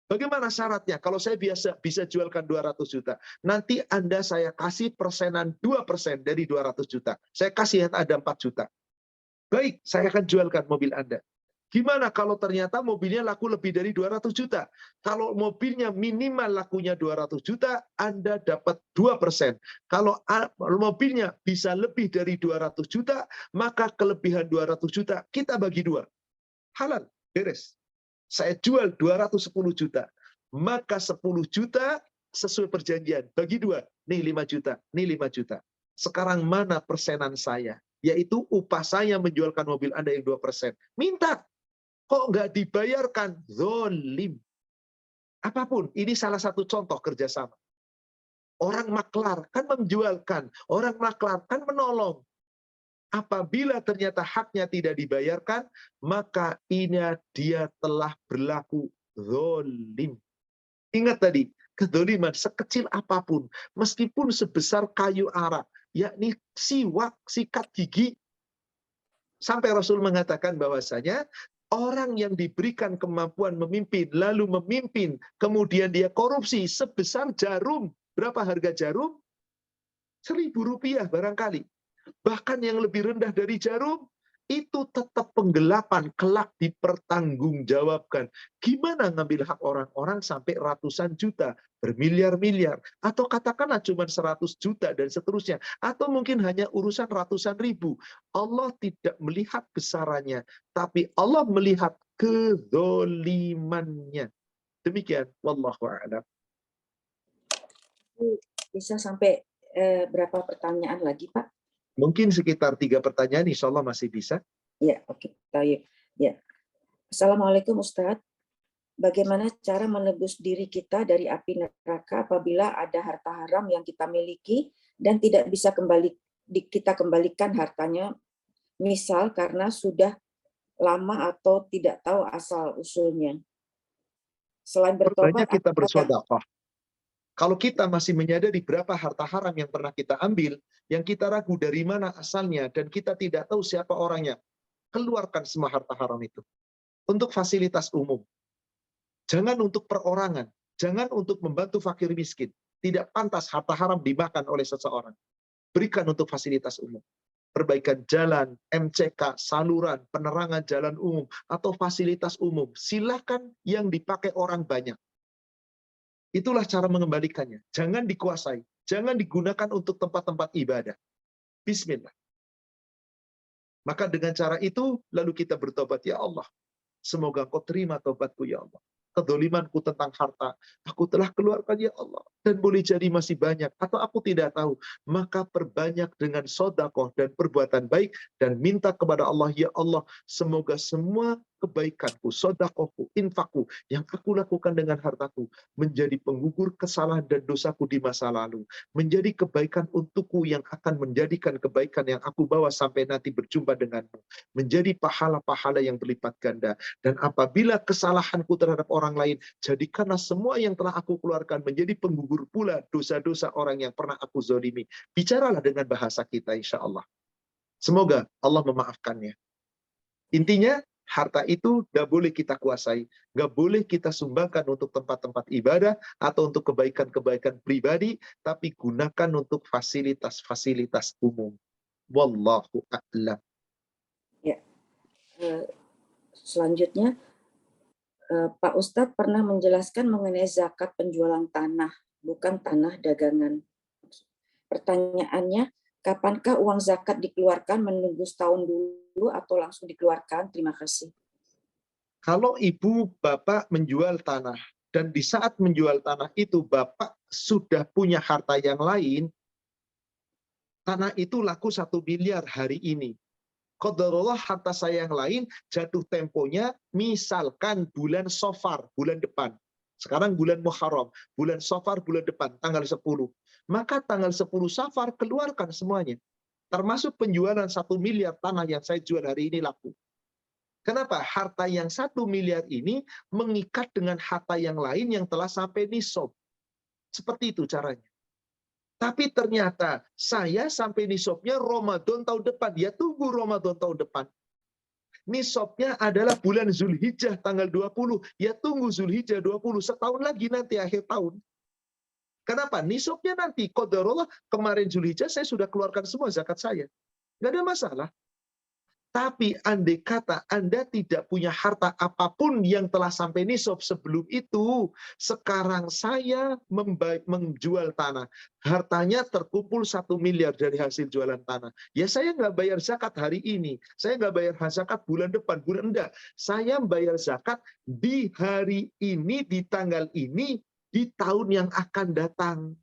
Bagaimana syaratnya? Kalau saya bisa jualkan 200 juta, nanti Anda saya kasih persenan 2% dari 200 juta. Saya kasih ada 4 juta. Baik, saya akan jualkan mobil Anda. Gimana kalau ternyata mobilnya laku lebih dari 200 juta? Kalau mobilnya minimal lakunya 200 juta, Anda dapat 2%. Kalau mobilnya bisa lebih dari 200 juta, maka kelebihan 200 juta kita bagi 2. Halal, beres. Saya jual 210 juta. Maka 10 juta sesuai perjanjian. Bagi 2. Nih 5 juta, nih 5 juta. Sekarang mana persenan saya? Yaitu upah saya menjualkan mobil Anda yang 2%. Minta. Kok nggak dibayarkan? Zolim. Apapun, ini salah satu contoh kerjasama. Orang maklar kan menjualkan, orang maklar kan menolong. Apabila ternyata haknya tidak dibayarkan, maka ini dia telah berlaku zalim. Ingat tadi, kedzaliman sekecil apapun, meskipun sebesar kayu arak, yakni siwak, sikat gigi, sampai Rasul mengatakan bahwasanya orang yang diberikan kemampuan memimpin, lalu memimpin, kemudian dia korupsi sebesar jarum. Berapa harga jarum? Rp1.000 barangkali. Bahkan yang lebih rendah dari jarum, itu tetap penggelapan, kelak dipertanggungjawabkan. Gimana ngambil hak orang-orang sampai ratusan juta, bermiliar-miliar, atau katakanlah cuma 100 juta dan seterusnya, atau mungkin hanya urusan ratusan ribu. Allah tidak melihat besarannya, tapi Allah melihat kedzolimannya. Demikian, wallahu a'lam. Bisa sampai berapa pertanyaan lagi, Pak? Mungkin sekitar 3 pertanyaan, insya Allah masih bisa. Ya, oke. Ya. Assalamualaikum Ustadz. Bagaimana cara menebus diri kita dari api neraka apabila ada harta haram yang kita miliki dan tidak bisa kita kembalikan hartanya, misal karena sudah lama atau tidak tahu asal usulnya. Selain bertobat, kita bersedekah. Kalau kita masih menyadari berapa harta haram yang pernah kita ambil, yang kita ragu dari mana asalnya, dan kita tidak tahu siapa orangnya, keluarkan semua harta haram itu. Untuk fasilitas umum. Jangan untuk perorangan. Jangan untuk membantu fakir miskin. Tidak pantas harta haram dimakan oleh seseorang. Berikan untuk fasilitas umum. Perbaikan jalan, MCK, saluran, penerangan jalan umum, atau fasilitas umum. Silakan yang dipakai orang banyak. Itulah cara mengembalikannya. Jangan dikuasai. Jangan digunakan untuk tempat-tempat ibadah. Bismillah. Maka dengan cara itu, lalu kita bertobat. Ya Allah, semoga Engkau terima tobatku ya Allah. Kedzalimanku tentang harta, aku telah keluarkan ya Allah. Dan boleh jadi masih banyak, atau aku tidak tahu. Maka perbanyak dengan sedekah dan perbuatan baik, dan minta kepada Allah, ya Allah, semoga semua kebaikanku, sedekahku, infakku, yang aku lakukan dengan hartaku, menjadi penggugur kesalahan dan dosaku di masa lalu. Menjadi kebaikan untukku yang akan menjadikan kebaikan yang aku bawa sampai nanti berjumpa denganmu. Menjadi pahala-pahala yang berlipat ganda. Dan apabila kesalahanku terhadap orang lain, jadikanlah semua yang telah aku keluarkan menjadi penggugur pula dosa-dosa orang yang pernah aku zalimi. Bicaralah dengan bahasa kita insya Allah. Semoga Allah memaafkannya. Intinya, harta itu tidak boleh kita kuasai, nggak boleh kita sumbangkan untuk tempat-tempat ibadah atau untuk kebaikan-kebaikan pribadi, tapi gunakan untuk fasilitas-fasilitas umum. Wallahu a'lam. Ya. Selanjutnya, Pak Ustadz pernah menjelaskan mengenai zakat penjualan tanah, bukan tanah dagangan. Pertanyaannya, kapankah uang zakat dikeluarkan, menunggu setahun dulu atau langsung dikeluarkan? Terima kasih. Kalau ibu bapak menjual tanah, dan di saat menjual tanah itu bapak sudah punya harta yang lain, tanah itu laku 1 miliar hari ini. Qadarullah harta saya yang lain jatuh temponya misalkan bulan Safar, bulan depan. Sekarang bulan Muharram, bulan Safar bulan depan, tanggal 10. Maka tanggal 10 Safar keluarkan semuanya. Termasuk penjualan 1 miliar tanah yang saya jual hari ini laku. Kenapa? Harta yang 1 miliar ini mengikat dengan harta yang lain yang telah sampai nisab. Seperti itu caranya. Tapi ternyata saya sampai nisabnya Ramadan tahun depan. Ya tunggu Ramadan tahun depan. Nisabnya adalah bulan Zulhijjah tanggal 20. Ya tunggu Zulhijjah 20. Setahun lagi nanti akhir tahun. Kenapa? Nisabnya nanti. Qadarullah kemarin Zulhijjah saya sudah keluarkan semua zakat saya. Nggak ada masalah. Tapi andai kata Anda tidak punya harta apapun yang telah sampai nisab sebelum itu, sekarang saya menjual tanah, hartanya terkumpul 1 miliar dari hasil jualan tanah. Ya saya nggak bayar zakat hari ini, saya nggak bayar zakat bulan depan, bulan enggak. Saya bayar zakat di hari ini, di tanggal ini, di tahun yang akan datang.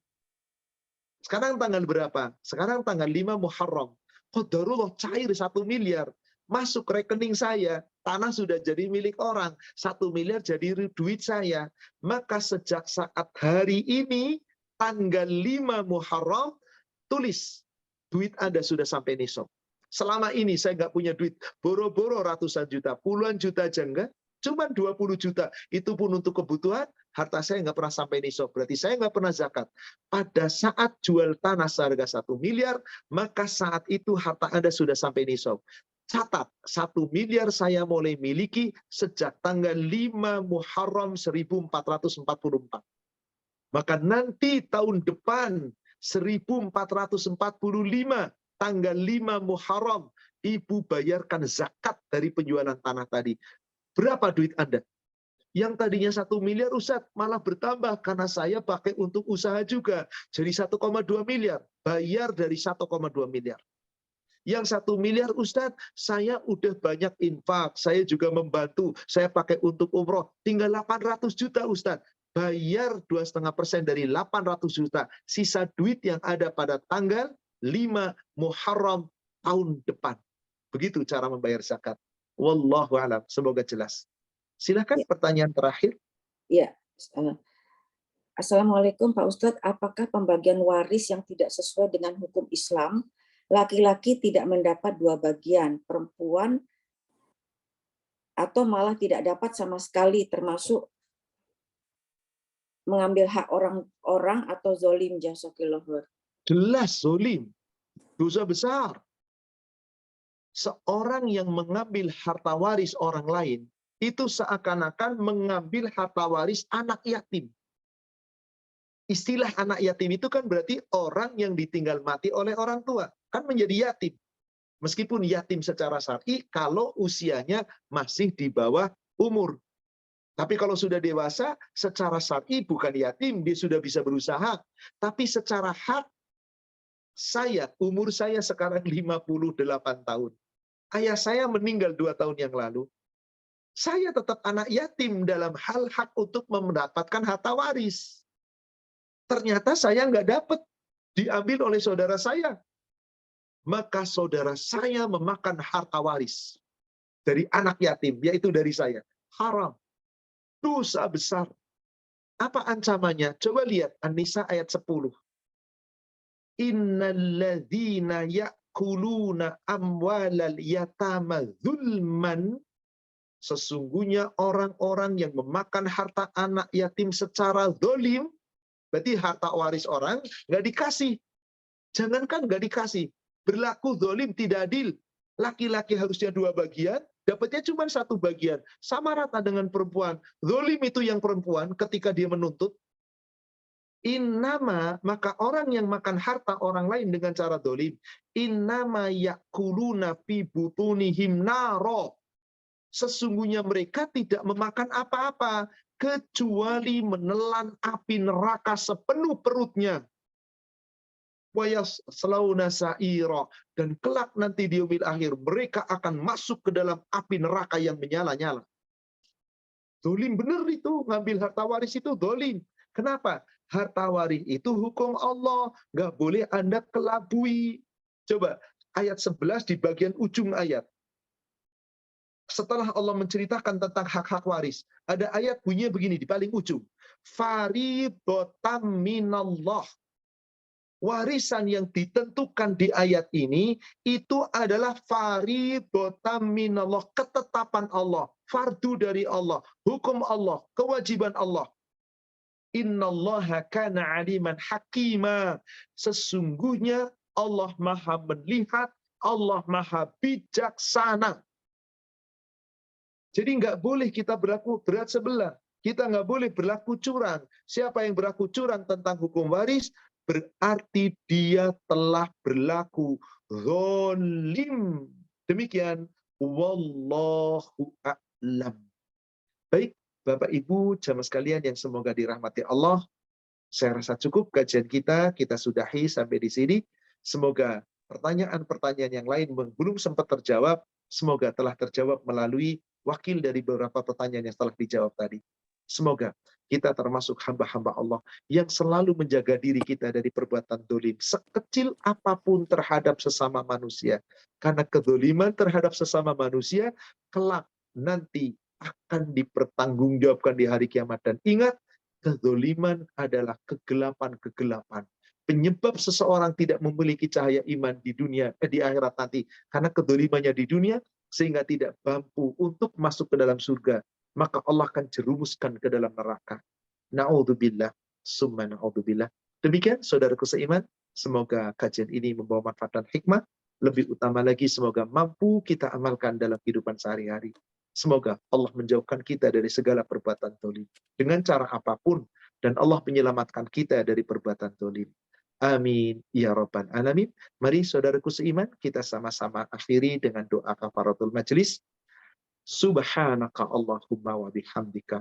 Sekarang tanggal berapa? Sekarang tanggal 5 Muharram. Qadarullah cair 1 miliar. Masuk rekening saya. Tanah sudah jadi milik orang. 1 miliar jadi duit saya. Maka sejak saat hari ini, tanggal 5 Muharram, tulis. Duit Anda sudah sampai nisab. Selama ini saya nggak punya duit, boro-boro ratusan juta, puluhan juta aja enggak, cuma 20 juta. Itu pun untuk kebutuhan, harta saya nggak pernah sampai nisab. Berarti saya nggak pernah zakat. Pada saat jual tanah seharga 1 miliar, maka saat itu harta Anda sudah sampai nisab. Catat, 1 miliar saya mulai miliki sejak tanggal 5 Muharram 1444. Maka nanti tahun depan 1445 tanggal 5 Muharram ibu bayarkan zakat dari penjualan tanah tadi. Berapa duit Anda? Yang tadinya 1 miliar Ustadz malah bertambah karena saya pakai untuk usaha juga. Jadi 1,2 miliar. Bayar dari 1,2 miliar. Yang 1 miliar Ustadz, saya udah banyak infak, saya juga membantu, saya pakai untuk umroh, tinggal 800 juta Ustadz. Bayar 2,5% dari 800 juta. Sisa duit yang ada pada tanggal 5 Muharram tahun depan. Begitu cara membayar zakat. Wallahu a'lam. Semoga jelas. Silakan pertanyaan terakhir. Ya. Assalamualaikum Pak Ustadz, apakah pembagian waris yang tidak sesuai dengan hukum Islam, laki-laki tidak mendapat 2 bagian, perempuan atau malah tidak dapat sama sekali, termasuk mengambil hak orang-orang atau zolim, jazakillah khair? Jelas zolim. Dosa besar. Seorang yang mengambil harta waris orang lain, itu seakan-akan mengambil harta waris anak yatim. Istilah anak yatim itu kan berarti orang yang ditinggal mati oleh orang tua. Kan menjadi yatim. Meskipun yatim secara syar'i kalau usianya masih di bawah umur. Tapi kalau sudah dewasa, secara syar'i bukan yatim, dia sudah bisa berusaha. Tapi secara hak, umur saya sekarang 58 tahun. Ayah saya meninggal 2 tahun yang lalu. Saya tetap anak yatim dalam hal hak untuk mendapatkan harta waris. Ternyata saya nggak dapat, diambil oleh saudara saya. Maka saudara saya memakan harta waris dari anak yatim, yaitu dari saya. Haram. Dosa besar. Apa ancamannya? Coba lihat An-Nisa ayat 10. Innalladzina ya'kuluna amwalal yatama dzulman. Sesungguhnya orang-orang yang memakan harta anak yatim secara zalim, berarti harta waris orang nggak dikasih. Jangankan nggak dikasih, berlaku zalim, tidak adil. Laki-laki harusnya 2 bagian, dapatnya cuma 1 bagian. Sama rata dengan perempuan. Zalim itu yang perempuan ketika dia menuntut. Innama, maka orang yang makan harta orang lain dengan cara zalim. Innama yakuluna fi butunihim naro. Sesungguhnya mereka tidak memakan apa-apa kecuali menelan api neraka sepenuh perutnya. Wayaslauna sa'ira, dan kelak nanti di yaumil akhir mereka akan masuk ke dalam api neraka yang menyala-nyala. Dolim benar itu, ngambil harta waris itu dolim. Kenapa? Harta waris itu hukum Allah, nggak boleh Anda kelabui. Coba ayat 11 di bagian ujung ayat. Setelah Allah menceritakan tentang hak-hak waris, ada ayat bunyinya begini di paling ujung. Faridotam minallah. Warisan yang ditentukan di ayat ini itu adalah faridotam minallah, ketetapan Allah, fardu dari Allah, hukum Allah, kewajiban Allah. Innallaha kana aliman hakima. Sesungguhnya Allah Maha melihat, Allah Maha bijaksana. Jadi nggak boleh kita berlaku berat sebelah. Kita nggak boleh berlaku curang. Siapa yang berlaku curang tentang hukum waris, berarti dia telah berlaku zalim. Demikian. Wallahu a'lam. Baik, Bapak Ibu, jamaah sekalian yang semoga dirahmati Allah. Saya rasa cukup kajian kita sudahi sampai di sini. Semoga pertanyaan-pertanyaan yang lain belum sempat terjawab, semoga telah terjawab melalui wakil dari beberapa pertanyaan yang telah dijawab tadi. Semoga kita termasuk hamba-hamba Allah yang selalu menjaga diri kita dari perbuatan dolim, sekecil apapun terhadap sesama manusia. Karena kedoliman terhadap sesama manusia, kelak nanti akan dipertanggungjawabkan di hari kiamat. Dan ingat, kedoliman adalah kegelapan-kegelapan. penyebab seseorang tidak memiliki cahaya iman di dunia, di akhirat nanti, karena kedolimannya di dunia, sehingga tidak mampu untuk masuk ke dalam surga, maka Allah akan jerumuskan ke dalam neraka. Na'udzubillah, summa na'udzubillah. Demikian saudaraku seiman, semoga kajian ini membawa manfaat dan hikmah. Lebih utama lagi, semoga mampu kita amalkan dalam kehidupan sehari-hari. Semoga Allah menjauhkan kita dari segala perbuatan zalim dengan cara apapun, dan Allah menyelamatkan kita dari perbuatan zalim. Amin ya rabbal alamin. Mari saudaraku seiman, kita sama-sama akhiri dengan doa kafaratul majelis. Subhanaka Allahumma wa bihamdika,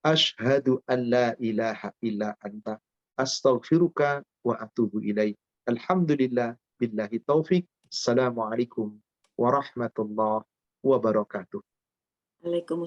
asyhadu an la ilaha illa anta, astaghfiruka wa atubu ilaik. Alhamdulillah billahi taufik. Assalamualaikum warahmatullahi wabarakatuh. Waalaikumsalam.